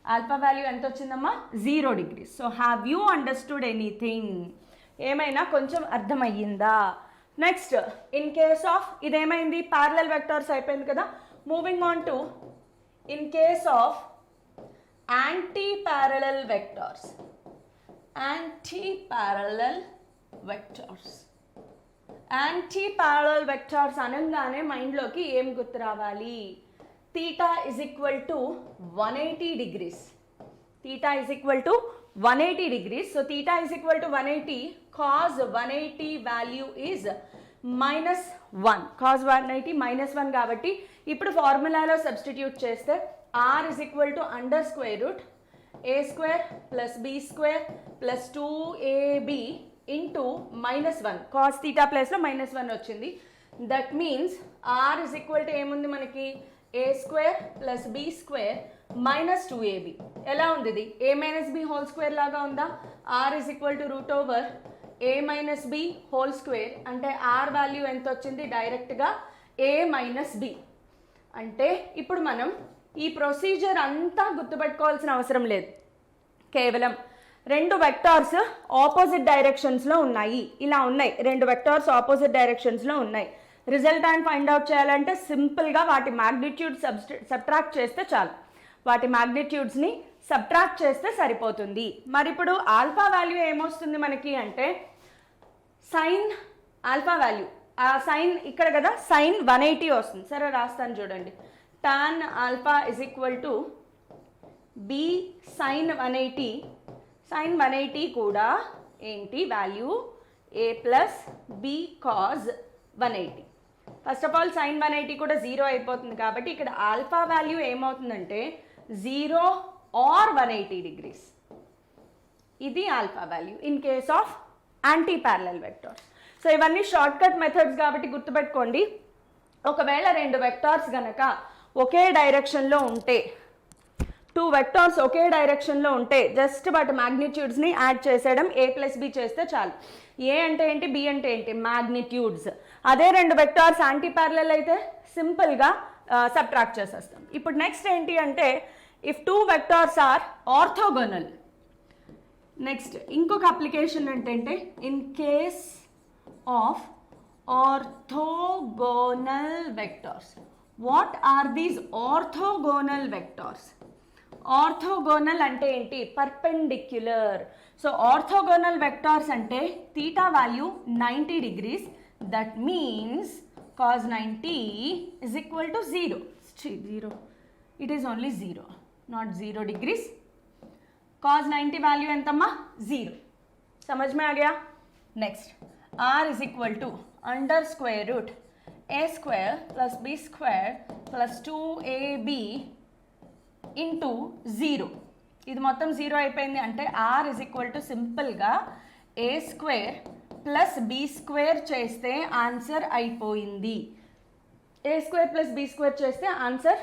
ఆల్ఫా వాల్యూ ఎంత వచ్చిందమ్మా? 0 degrees. So have you understood anything? ఏమైనా కొంచెం అర్థమయ్యిందా? నెక్స్ట్, ఇన్ కేస్ ఆఫ్ ఇదేమైంది? ప్యారలల్ వెక్టార్స్ అయిపోయింది కదా. Moving on to in case of anti-parallel vectors, anti-parallel vectors అనగానే మైండ్లోకి ఏం గుర్తు రావాలి? theta is equal to 180 degrees. theta is equal to 180 degrees. So theta is equal to 180. Cos 180 value is -1. cos 180 -1 కాబట్టి ఇప్పుడు ఫార్ములాలో substitute చేస్తే r is equal to under square root a square plus b square plus 2ab into -1. cos theta place లో -1 వచ్చింది. That means r is equal to ఏముంది మనకి? a square plus b square minus 2ab. ఎలా ఉంది ఇది? a minus b whole square లాగా ఉందా? r is equal to root over a minus b whole square అంటే r వాల్యూ ఎంత వచ్చింది? డైరెక్ట్గా a minus b. అంటే ఇప్పుడు మనం ఈ ప్రొసీజర్ అంతా గుర్తుపెట్టుకోవాల్సిన అవసరం లేదు. కేవలం రెండు వెక్టార్స్ ఆపోజిట్ డైరెక్షన్స్లో ఉన్నాయి. ఇలా ఉన్నాయి, రెండు వెక్టార్స్ ఆపోజిట్ డైరెక్షన్స్లో ఉన్నాయి. రిజల్టాంట్ ఫైండ్ అవుట్ చేయాలంటే సింపుల్గా వాటి మ్యాగ్నిట్యూడ్ సబ్ట్రాక్ట్ చేస్తే చాలు. వాటి మ్యాగ్నిట్యూడ్స్ని సబ్ట్రాక్ట్ చేస్తే సరిపోతుంది. మరి ఇప్పుడు ఆల్ఫా వాల్యూ ఏమొస్తుంది మనకి అంటే సైన్ ఆల్ఫా వాల్యూ, ఆ సైన్ ఇక్కడ కదా సైన్ 180 వస్తుంది. సరే రాస్తాను చూడండి. tan alpha is equal to B sine 180. Sine 180 కూడా ఏంటి value? A plus B cos 180. First of all sine 180 కూడా 0 అయిపోతుంది కాబట్టి ఇక్కడ ఆల్ఫా వాల్యూ ఏమవుతుందంటే 0 ఆర్ 180 degrees. ఇది alpha value in case of anti parallel vectors. So ఇవన్నీ షార్ట్ కట్ మెథడ్స్ కాబట్టి గుర్తుపెట్టుకోండి. ఒకవేళ రెండు వెక్టార్స్ గనక ఒకే డైరెక్షన్లో ఉంటే, టూ వెక్టార్స్ ఒకే డైరెక్షన్లో ఉంటే జస్ట్ వాటి మ్యాగ్నిట్యూడ్స్ని యాడ్ చేసేయడం, ఏ ప్లస్ బి చేస్తే చాలు. ఏ అంటే ఏంటి, బి అంటే ఏంటి? మ్యాగ్నిట్యూడ్స్. అదే రెండు వెక్టార్స్ యాంటీ ప్యారలల్ అయితే సింపుల్గా సబ్ట్రాక్ట్ చేసేస్తాం. ఇప్పుడు నెక్స్ట్ ఏంటి అంటే if two vectors are orthogonal. Next ఇంకొక అప్లికేషన్ ఏంటంటే in case of orthogonal vectors. What are these orthogonal vectors? Orthogonal అంటే ఏంటి? పర్పెండిక్యులర్. సో ఆర్థోగోనల్ వెక్టార్స్ అంటే theta value 90 degrees. That means cos 90 is equal to 0. It is only 0, not 0 degrees. cos 90 value ఎంతమ్మా? 0. समझ में आ गया? Next r is equal to under square root a square plus b square plus 2ab into 0. ఇది మొత్తం 0 అయిపోయింది అంటే r is equal to సింపుల్గా a square plus b square చేస్తే ఆన్సర్ అయిపోయింది. a square plus b square చేస్తే answer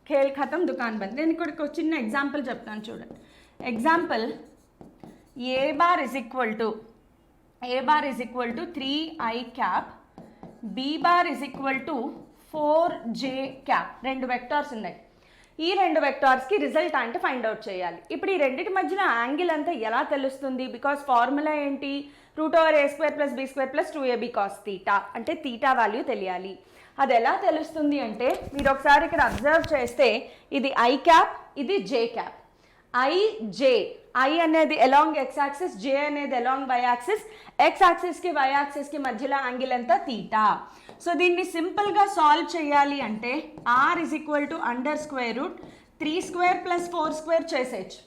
Khel ఖతం దుకాన్ బంద్. నేను ఇక్కడ ఒక చిన్న ఎగ్జాంపుల్ చెప్తాను చూడండి. Example a bar is equal to 3i cap, b bar is equal to 4j cap. రెండు వెక్టార్స్ ఉన్నాయి. ఈ రెండు వెక్టార్స్కి రిజల్ట్ అంటే ఫైండ్ అవుట్ చేయాలి. ఇప్పుడు ఈ రెండింటి మధ్యలో యాంగిల్ అంతా ఎలా తెలుస్తుంది? బికాస్ ఫార్ములా ఏంటి? Root over A square plus B square plus 2ab cos theta. అంటే థీటా వాల్యూ తెలియాలి. అది ఎలా తెలుస్తుంది అంటే మీరు ఒకసారి ఇక్కడ అబ్జర్వ్ చేస్తే ఇది ఐ క్యాప్, ఇది J cap. I J, I అనేది అలాంగ్ ఎక్స్ యాక్సిస్, జే అనేది అలాంగ్ వై యాక్సిస్. ఎక్స్ యాక్సిస్కి వై యాక్సిస్కి మధ్యలో యాంగిల్ ఎంత? థీటా. సో దీన్ని సింపుల్గా సాల్వ్ చేయాలి అంటే r is equal to under square root 3 square plus 4 square చేసేయచ్చు.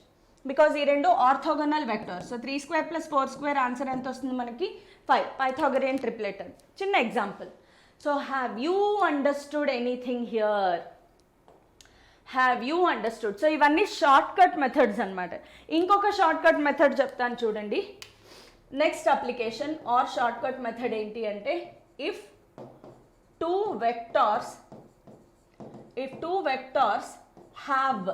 బికాజ్ ఈ రెండు orthogonal vectors. So 3 square plus 4 square answer ఎంత వస్తుంది మనకి? 5. Pythagorean triplet. చిన్న example. So have you understood anything here? Have you understood? So ఇవన్నీ short cut methods అనమాట. ఇంకొక షార్ట్ కట్ మెథడ్ చెప్తాను చూడండి. Next application or short cut method ఏంటి అంటే if two vectors have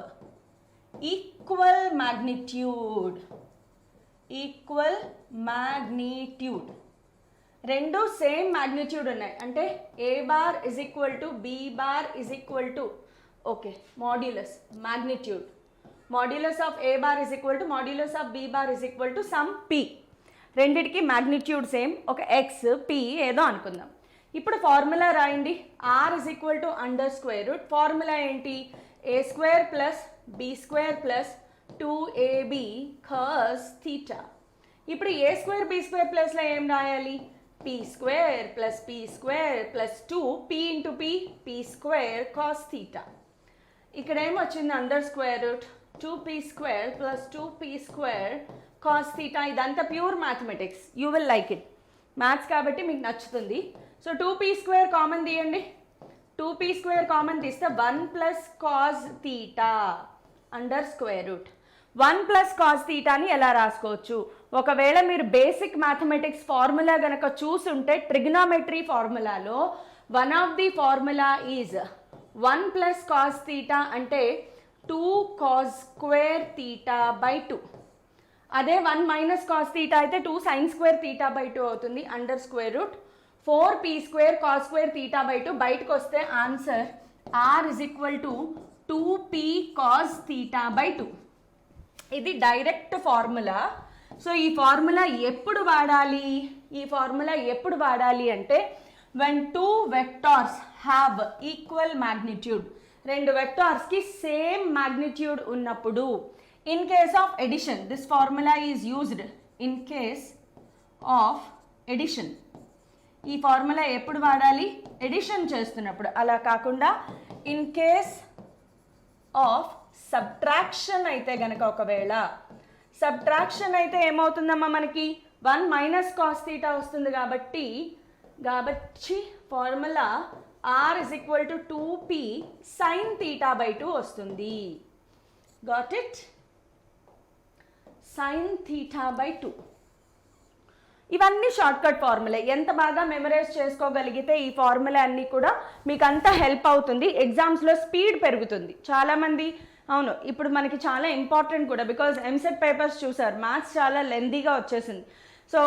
equal magnitude, రెండు same magnitude ఉన్నాయి అంటే a bar is equal to b bar is equal to okay modulus magnitude, modulus of a bar is equal to modulus of b bar is equal to some p. రెండిటికి magnitude same, ఒక x p ఏదో అనుకుందాం. ఇప్పుడు formula రాయండి. r is equal to under square root, formula ఏంటి, A square plus B square plus 2ab cos theta. ఇప్పుడు ఏ square B square ప్లస్లో ఏం రాయాలి, P square plus P square plus 2p into P square cos theta. ఇక్కడ ఏమొచ్చింది, under square root 2p square plus 2p square cos theta. ఇదంతా pure mathematics, you will like it, maths కాబట్టి మీకు నచ్చుతుంది. So 2p square common తీయండి, 2p square common తీస్తే 1 plus cos theta under square root. 1 plus cos థీటాని ఎలా రాసుకోవచ్చు, ఒకవేళ మీరు బేసిక్ మ్యాథమెటిక్స్ ఫార్ములా కనుక చూసుంటే ట్రిగ్నామెట్రీ ఫార్ములాలో one of the formula is 1 plus cos theta అంటే 2 కాస్ స్క్వేర్ థీటా బై 2. అదే 1 మైనస్ కాస్ థీటా అయితే 2 సైన్ స్క్వేర్ థీటా బై 2 అవుతుంది under square route 4p square cos square theta by 2. బయటకు వస్తే answer r is equal to 2p cos theta by 2. ఇది direct formula. So ఈ formula ఎప్పుడు వాడాలి, ఈ ఫార్ములా ఎప్పుడు వాడాలి అంటే when two vectors have equal magnitude, రెండు వెక్టార్స్కి సేమ్ మ్యాగ్నిట్యూడ్ ఉన్నప్పుడు. In case of addition this formula is used in case of addition. ఈ ఫార్ములా ఎప్పుడు వాడాలి, ఎడిషన్ చేస్తున్నప్పుడు. అలా కాకుండా ఇన్ కేస్ ఆఫ్ సబ్ట్రాక్షన్ అయితే గనక, ఒకవేళ సబ్ట్రాక్షన్ అయితే ఏమవుతుందమ్మా, మనకి 1 మైనస్ కాస్ థీటా వస్తుంది కాబట్టి formula r is equal to 2p sign theta by 2 వస్తుంది. Got it, sign theta by 2. ఇవన్నీ షార్ట్ కట్ ఫార్ములా. ఎంత బాగా మెమరైజ్ చేసుకోగలిగితే ఈ ఫార్ములా అన్నీ కూడా మీకు అంతా హెల్ప్ అవుతుంది, ఎగ్జామ్స్లో స్పీడ్ పెరుగుతుంది. చాలామంది అవును, ఇప్పుడు మనకి చాలా ఇంపార్టెంట్ కూడా, బికాజ్ ఎంసెట్ పేపర్స్ చూసారు, మ్యాథ్స్ చాలా లెందీగా వచ్చేసింది. సో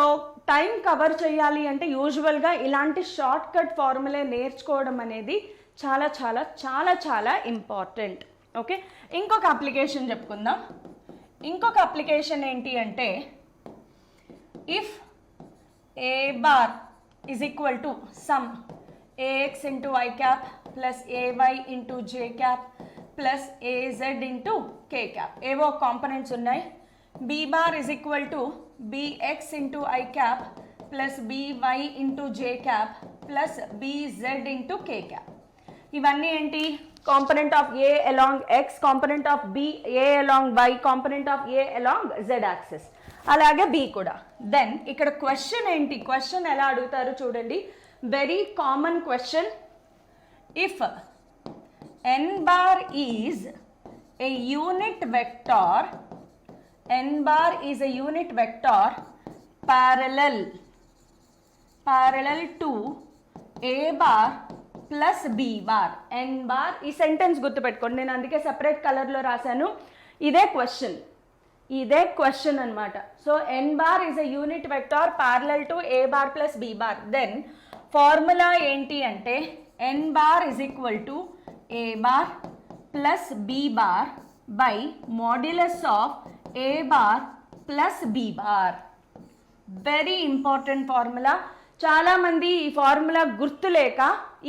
టైం కవర్ చేయాలి అంటే యూజువల్గా ఇలాంటి షార్ట్ కట్ ఫార్ములే నేర్చుకోవడం అనేది చాలా చాలా చాలా చాలా ఇంపార్టెంట్. ఓకే, ఇంకొక అప్లికేషన్ చెప్పుకుందాం. ఇంకొక అప్లికేషన్ ఏంటి అంటే, if A bar is equal to some A X into I cap plus A Y into J cap plus A Z into K cap, ఏవో కాంపనెంట్స్ ఉన్నాయి. B bar is equal to bx into I cap plus by into j cap plus bz into k cap. ఇవన్నీ ఏంటి, component of a along x, component of b a along y, component of a along z axis, అలాగే b కూడా. Then ఇక్కడ question ఏంటి, question ఎలా అడుగుతారు చూడండి, very common question. If n bar is a unit vector, n bar is a unit vector parallel to a bar plus b bar. n bar, ఈ sentence గుర్తుపెట్టుకోండి, నేను అందుకే సెపరేట్ కలర్లో రాశాను. ఇదే క్వశ్చన్ అనమాట. So n bar is a unit vector parallel to a bar plus b bar. Then formula ఏంటి అంటే n bar is equal to a bar plus b bar by modulus of a bar plus b bar. Very important formula. చాలామంది ఈ formula గుర్తులేక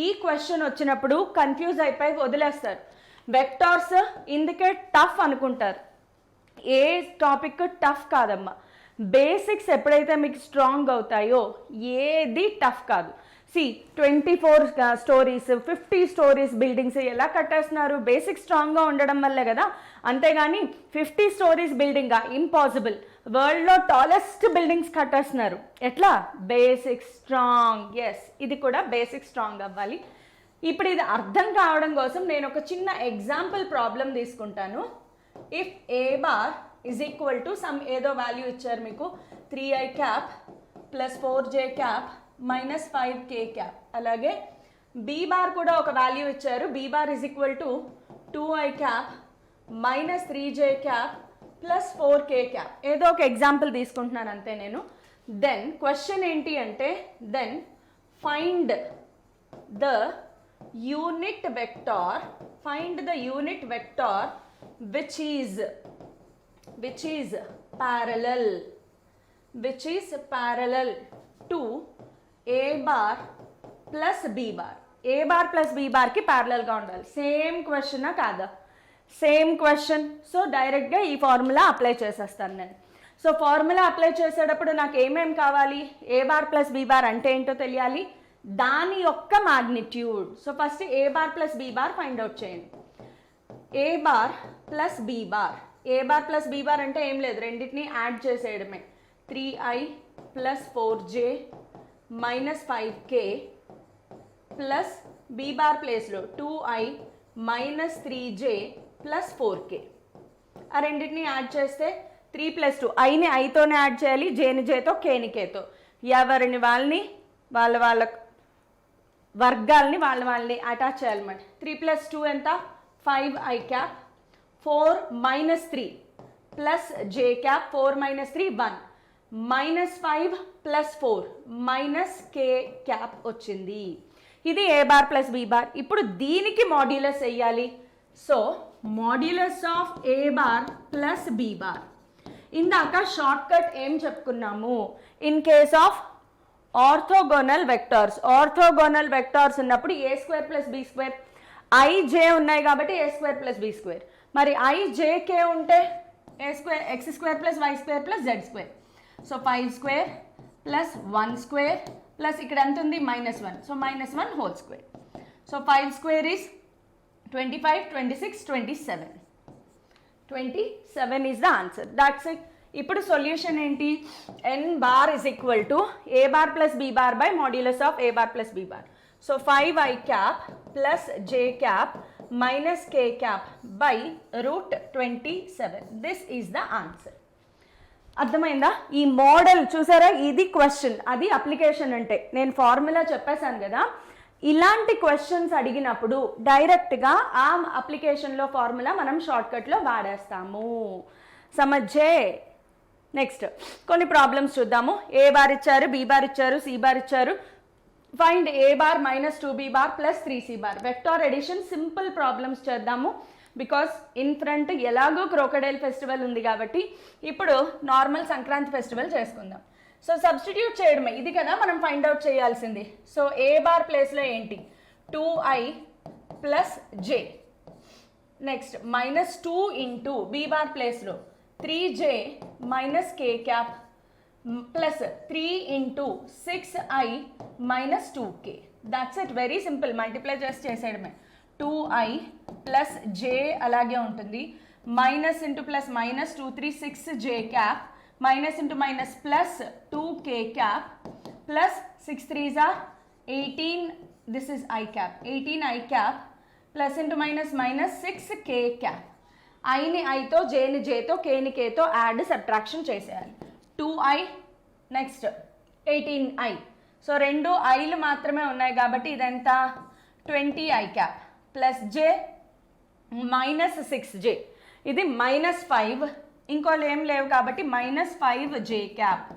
ఈ question వచ్చినప్పుడు confuse అయిపోయి వదిలేస్తారు. Vectors ఇందుకే tough అనుకుంటారు. ఏ టాపిక్ టఫ్ కాదమ్మా, బేసిక్స్ ఎప్పుడైతే మీకు స్ట్రాంగ్ అవుతాయో ఏది టఫ్ కాదు. 24 స్టోరీస్ 50 స్టోరీస్ బిల్డింగ్స్ ఎలా కట్టేస్తున్నారు, బేసిక్ స్ట్రాంగ్గా ఉండడం వల్లే కదా. అంతేగాని 50 స్టోరీస్ బిల్డింగా, ఇంపాసిబుల్. వరల్డ్లో టాలెస్ట్ బిల్డింగ్స్ కట్టేస్తున్నారు, ఎట్లా, బేసిక్ స్ట్రాంగ్. ఎస్, ఇది కూడా బేసిక్ స్ట్రాంగ్ అవ్వాలి. ఇప్పుడు ఇది అర్థం కావడం కోసం నేను ఒక చిన్న ఎగ్జాంపుల్ ప్రాబ్లం తీసుకుంటాను. If A bar is equal to some ఏదో వాల్యూ ఇచ్చారు మీకు, 3i cap plus 4j cap minus 5k cap, అలాగే బీ బార్ కూడా ఒక వాల్యూ ఇచ్చారు, B bar is equal to 2i cap minus 3j cap plus 4k cap. ఏదో ఒక example తీసుకుంటున్నాను అంతే నేను. దెన్ క్వశ్చన్ ఏంటి అంటే, then find the unit vector, find the unit vector which is parallel to a bar plus B bar. A bar plus B బార్కి ప్యారలల్గా ఉండాలి. సేమ్ క్వశ్చనా కాదా? Same question. సో డైరెక్ట్గా ఈ ఫార్ములా అప్లై చేసేస్తాను నేను. సో ఫార్ములా అప్లై చేసేటప్పుడు నాకు ఏమేం కావాలి? A bar plus B bar అంటే ఏంటో తెలియాలి, దాని యొక్క magnitude. So first A bar plus B bar find out చేయండి. A bar plus B bar. A bar plus B bar అంటే ఏం లేదు, రెండింటిని యాడ్ చేసేయడమే. 3i plus 4j minus 5k plus B bar ప్లేస్లో 2i minus 3j plus 4k. ఆ రెండింటిని add చేస్తే 3 ప్లస్ 2, ఐని ఐతోనే యాడ్ చేయాలి, జేని జేతో, కేని కేతో. ఎవరిని వాళ్ళని వాళ్ళ వర్గాల్ని వాళ్ళని అటాచ్ చేయాలన్నమాట. 3 ప్లస్ 2 ఎంత? 5i cap. 4 minus 3 plus J cap. 4 minus 3 1. Minus 5 plus 4 minus K cap వచ్చింది. ఇది A bar plus B bar. ఇప్పుడు దీనికి మాడ్యులస్ వేయాలి. So modulus of A bar plus B bar. ఇందాక షార్ట్ కట్ ఏం చెప్పుకున్నాము? In case of orthogonal vectors. Orthogonal vectors ఉన్నప్పుడు A square plus B square, I J ఉన్నాయి కాబట్టి A square plus B square. మరి ఐ జే కే ఉంటే A square X square plus Y square plus Z square. So 5 square plus 1 square plus ఇక్కడ ఎంత ఉంది? -1. So -1 whole square. So 5 square is 25, 26, 27. 27 is the answer. That's it. ఇప్పుడు solution ఏంటి? N bar is equal to A bar plus B bar by modulus of A bar plus B bar. So 5i cap plus J cap minus K cap by √27. This is the answer. అర్థమైందా? ఈ model చూసారా? ఇది question, అది application. అంటే నేను formula చెప్పేశాను కదా, ఇలాంటి క్వశ్చన్స్ అడిగినప్పుడు డైరెక్ట్గా ఆ అప్లికేషన్లో ఫార్ములా మనం షార్ట్కట్లో వాడేస్తాము. సమझे? నెక్స్ట్ కొన్ని ప్రాబ్లమ్స్ చూద్దాము. ఏ బార్ ఇచ్చారు, బీ బార్ ఇచ్చారు, సి బార్ ఇచ్చారు. Find A bar minus 2b bar plus 3c bar. Vector addition simple problems చేద్దాము. బికాస్ ఇన్ ఫ్రంట్ ఎలాగో క్రోకడైల్ ఫెస్టివల్ ఉంది కాబట్టి ఇప్పుడు నార్మల్ సంక్రాంతి ఫెస్టివల్ చేసుకుందాం. సో సబ్స్టిట్యూట్ చేయడమే, ఇది కదా మనం ఫైండ్ అవుట్ చేయాల్సింది. సో ఏ బార్ ప్లేస్లో ఏంటి? 2i plus J. Next -2 into B bar ప్లేస్లో 3j minus K cap plus 3 into 6i minus 2k. That's it. Very simple. Multiply చేసేయడమే. 2i ప్లస్ j అలాగే ఉంటుంది. Minus into plus minus 2 3 6j cap minus into minus plus 2k cap plus 6 3s are 18. This is i cap. 18i cap plus into minus minus 6k cap. ఐని ఐతో, జేని జేతో, కేని కేతో add subtraction చేసేయాలి. 2i next 18i. So రెండు ఐలు మాత్రమే ఉన్నాయి కాబట్టి ఇదంతా 20i క్యాప్ ప్లస్ జే మైనస్ 6j. ఇది -5. ఇంకోళ్ళు ఏం లేవు కాబట్టి -5j cap.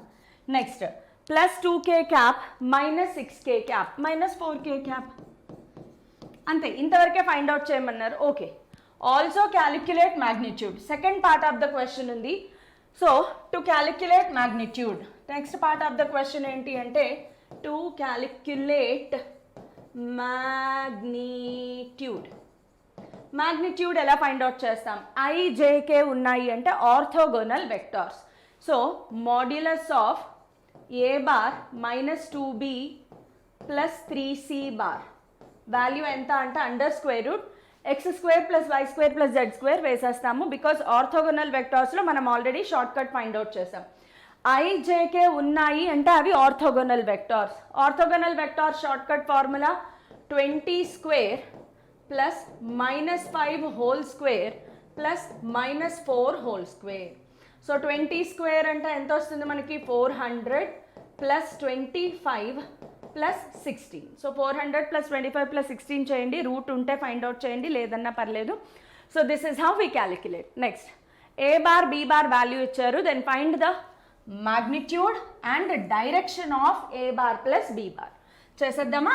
Next plus 2k cap minus 6k cap minus 4k cap. అంతే. ఇంతవరకే ఫైండ్ అవుట్ చేయమన్నారు. Okay. Also calculate magnitude. Second part of the question ఉంది. So to calculate magnitude. Next part of the question ఏంటి అంటే to calculate magnitude. Magnitude ఎలా find out చేస్తాం? I J K ఉన్నాయి అంటే orthogonal vectors. So modulus of A bar minus 2b plus 3c bar value ఎంత అంటే under square route X square plus Y square plus Z square వేసేస్తాము. Because orthogonal వెక్టార్స్లో మనం already short cut find out చేసాం. I J K ఉన్నాయి అంటే అవి orthogonal vectors. Orthogonal vectors short cut formula 20 square plus -5 whole square plus -4 whole square. So 20 square అంటే ఎంత వస్తుంది మనకి? 400 plus 25 plus 16. So 400 plus 25 plus 16 చేయండి. రూట్ ఉంటే ఫైండ్ అవుట్ చేయండి, లేదన్నా పర్లేదు. So this is how we calculate. Next A bar B bar value ఇచ్చారు. Then find the magnitude and direction of a bar plus b bar. చేసేద్దామా?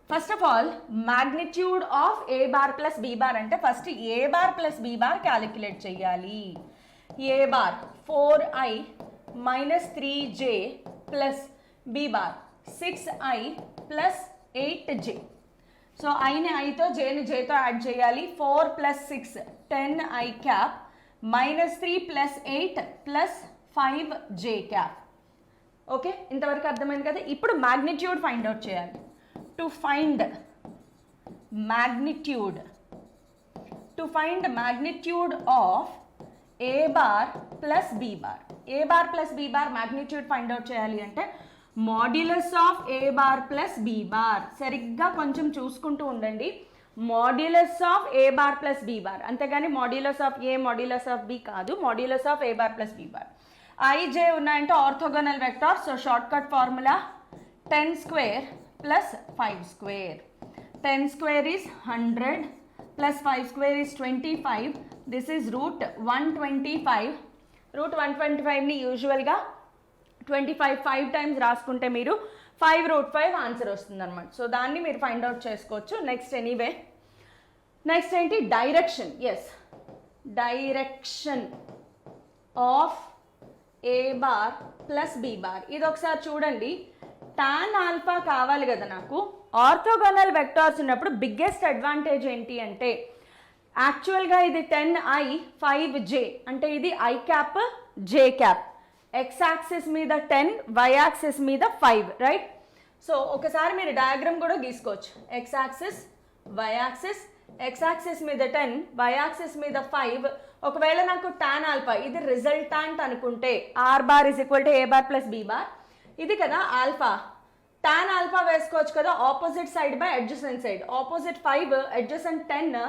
First of all magnitude of a bar plus b bar అంటే first a bar plus b bar calculate చేయాలి. a bar 4i minus 3j plus b bar 6i plus 8j. So ఐని ఐతో జేని జేతో add చేయాలి. 4 plus 6 10i cap minus 3 plus 8 plus 5j cap. Okay, ఇంతవరకు అర్థమైంది కదా. ఇప్పుడు మ్యాగ్నిట్యూడ్ ఫైండ్ అవుట్ చేయాలి. To find magnitude of a bar plus b bar. a bar plus b bar magnitude find out చేయాలి అంటే modulus of a bar plus b bar. సరిగ్గా కొంచెం చూసుకుంటూ ఉండండి. modulus of a bar plus b bar, అంతేగాని modulus of a modulus of b కాదు, modulus of a bar plus b bar. I j ఉన్నాయంటే orthogonal vector. So short cut formula 10 square plus 5 square. 10 square is 100 plus 5 square is 25. This is root 125. root 125ని యూజువల్గా 25 5 times రాసుకుంటే మీరు 5 root 5 answer వస్తుంది అనమాట. So దాన్ని మీరు find out చేసుకోవచ్చు. Next next ఏంటి, direction. Yes, direction of A bar plus B bar. ఇది ఒకసారి చూడండి. టాన్ ఆల్ఫా కావాలి కదా నాకు. ఆర్థోగోనల్ వెక్టార్స్ ఉన్నప్పుడు బిగ్గెస్ట్ అడ్వాంటేజ్ ఏంటి అంటే యాక్చువల్గా ఇది 10i 5j అంటే ఇది i cap j cap. X axis మీద 10, వై యాక్సిస్ మీద 5, రైట్. సో ఒకసారి మీరు డయాగ్రామ్ కూడా గీసుకోవచ్చు. X axis, Y axis, X axis మీద 10, వై యాక్సిస్ మీద 5. ఒకవేళ నాకు టాన్ ఆల్ఫా ఇది రిజల్టాంట్ అనుకుంటే R bar is equal to A bar plus B bar. ఇది కదా ఆల్ఫా. టాన్ ఆల్ఫా వేసుకోవచ్చు కదా opposite side by adjacent side. Opposite 5, adjacent 10.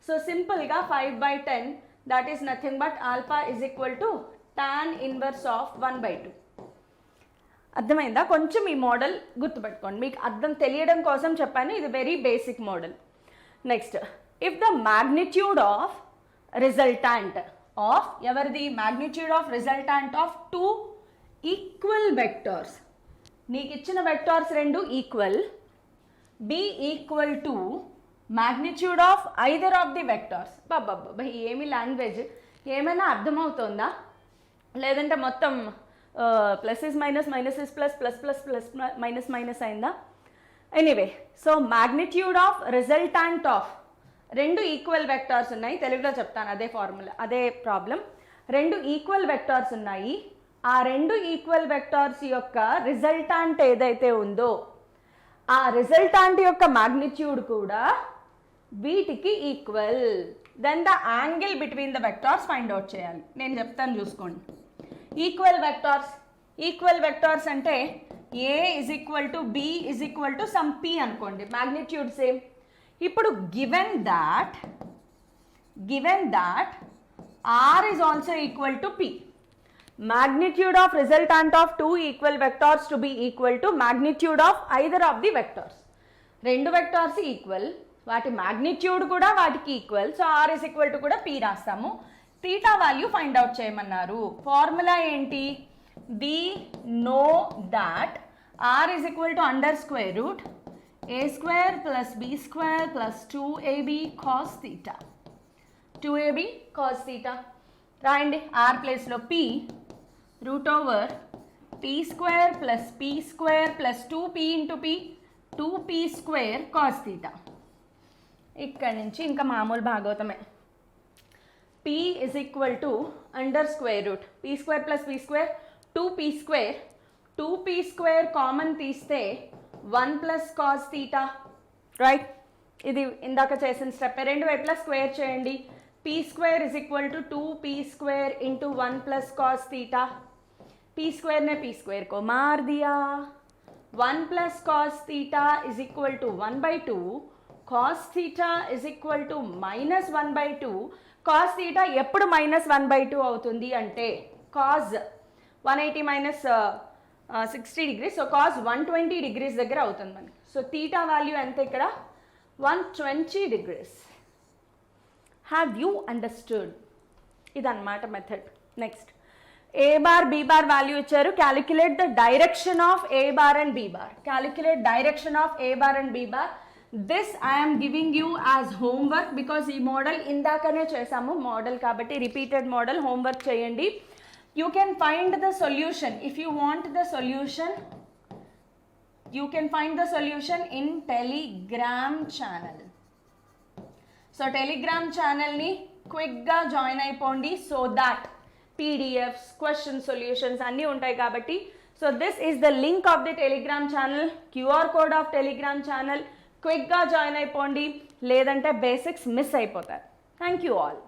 So సింపుల్గా 5/10 that is nothing but alpha is equal to tan inverse of 1/2. అర్థమైందా? కొంచెం ఈ model గుర్తుపెట్టుకోండి, మీకు అర్థం తెలియడం కోసం చెప్పాను. ఇది very basic model. Next, if the magnitude of resultant of ఎవరిది, magnitude of resultant of 2 equal vectors. నీకు ఇచ్చిన వెక్టార్స్ రెండు equal, be equal to magnitude of either of the vectors. బాబా ఏమి లాంగ్వేజ్, ఏమైనా అర్థమవుతుందా? లేదంటే మొత్తం plus is minus, minus is plus, plus plus plus minus minus అయిందా? Anyway, so magnitude of resultant of రెండు ఈక్వల్ వెక్టార్స్ ఉన్నాయి. తెలుగులో చెప్తాను, అదే ఫార్ములా, అదే ప్రాబ్లం. రెండు ఈక్వల్ వెక్టార్స్ ఉన్నాయి. ఆ రెండు ఈక్వల్ వెక్టార్స్ యొక్క రిజల్టాంట్ ఏదైతే ఉందో ఆ రిజల్టాంట్ యొక్క మ్యాగ్నిట్యూడ్ కూడా వీటికి equal. Then the angle between the vectors find out చేయాలి. నేను చెప్తాను, చూసుకోండి. ఈక్వల్ వెక్టార్స్ అంటే a is equal to b is equal to some p అనుకోండి, మ్యాగ్నిట్యూడ్ సేమ్. ఇప్పుడు given that are is also equal to p, magnitude of resultant of 2 equal vectors to be equal to magnitude of either of the vectors. రెండు vectors equal, వాటి magnitude కూడా వాటికి equal. So R is equal to కూడా P రాస్తాము. Theta value find out చేయమన్నారు. Formula ఏంటి? We know that are is equal to under square root A square plus B square plus 2ab cos theta. 2ab cos theta రాయండి. R ప్లేస్లో P root over P square plus P square plus 2p into P 2p square cos theta. ఇక్కడి నుంచి ఇంకా మామూలు భాగవతమే. P is equal to under square root p square plus P square 2p square, 2p square common తీస్తే 1 plus cos theta, right. ఇది ఇందాక చేసిన step. రెండు వైపులా స్క్వేర్ చేయండి. P square is equal to 2p square into 1 plus cos theta. P square ने P square को मार दिया. 1 plus cos theta is equal to 1/2. Cos theta is equal to minus 1/2. Cos theta ఎప్పుడు minus 1/2 అవుతుంది అంటే cos 180 minus 60 degrees. So cos 120 degrees దగ్గర అవుతుంది మనకి. సో థీటా వాల్యూ ఎంత ఇక్కడ? 120 డిగ్రీస్. Have you understood? ఇదన్నమాట method. Next, A bar B bar value ఇచ్చారు. Calculate the direction of A bar and B bar. Calculate direction of A bar and B bar. This I'm giving you as homework because ఈ model ఇందాకనే చేసాము, model కాబట్టి repeated model. Homework చేయండి. You can find the solution. If you want the solution you can find the solution in Telegram channel. సో Telegram ఛానల్ని క్విక్గా join అయిపోండి, so that PDFs, question solutions అన్నీ ఉంటాయి కాబట్టి. So this is the link of the Telegram channel, QR code of Telegram channel. క్విక్గా join అయిపోండి, లేదంటే బేసిక్స్ మిస్ అయిపోతారు. Thank you all.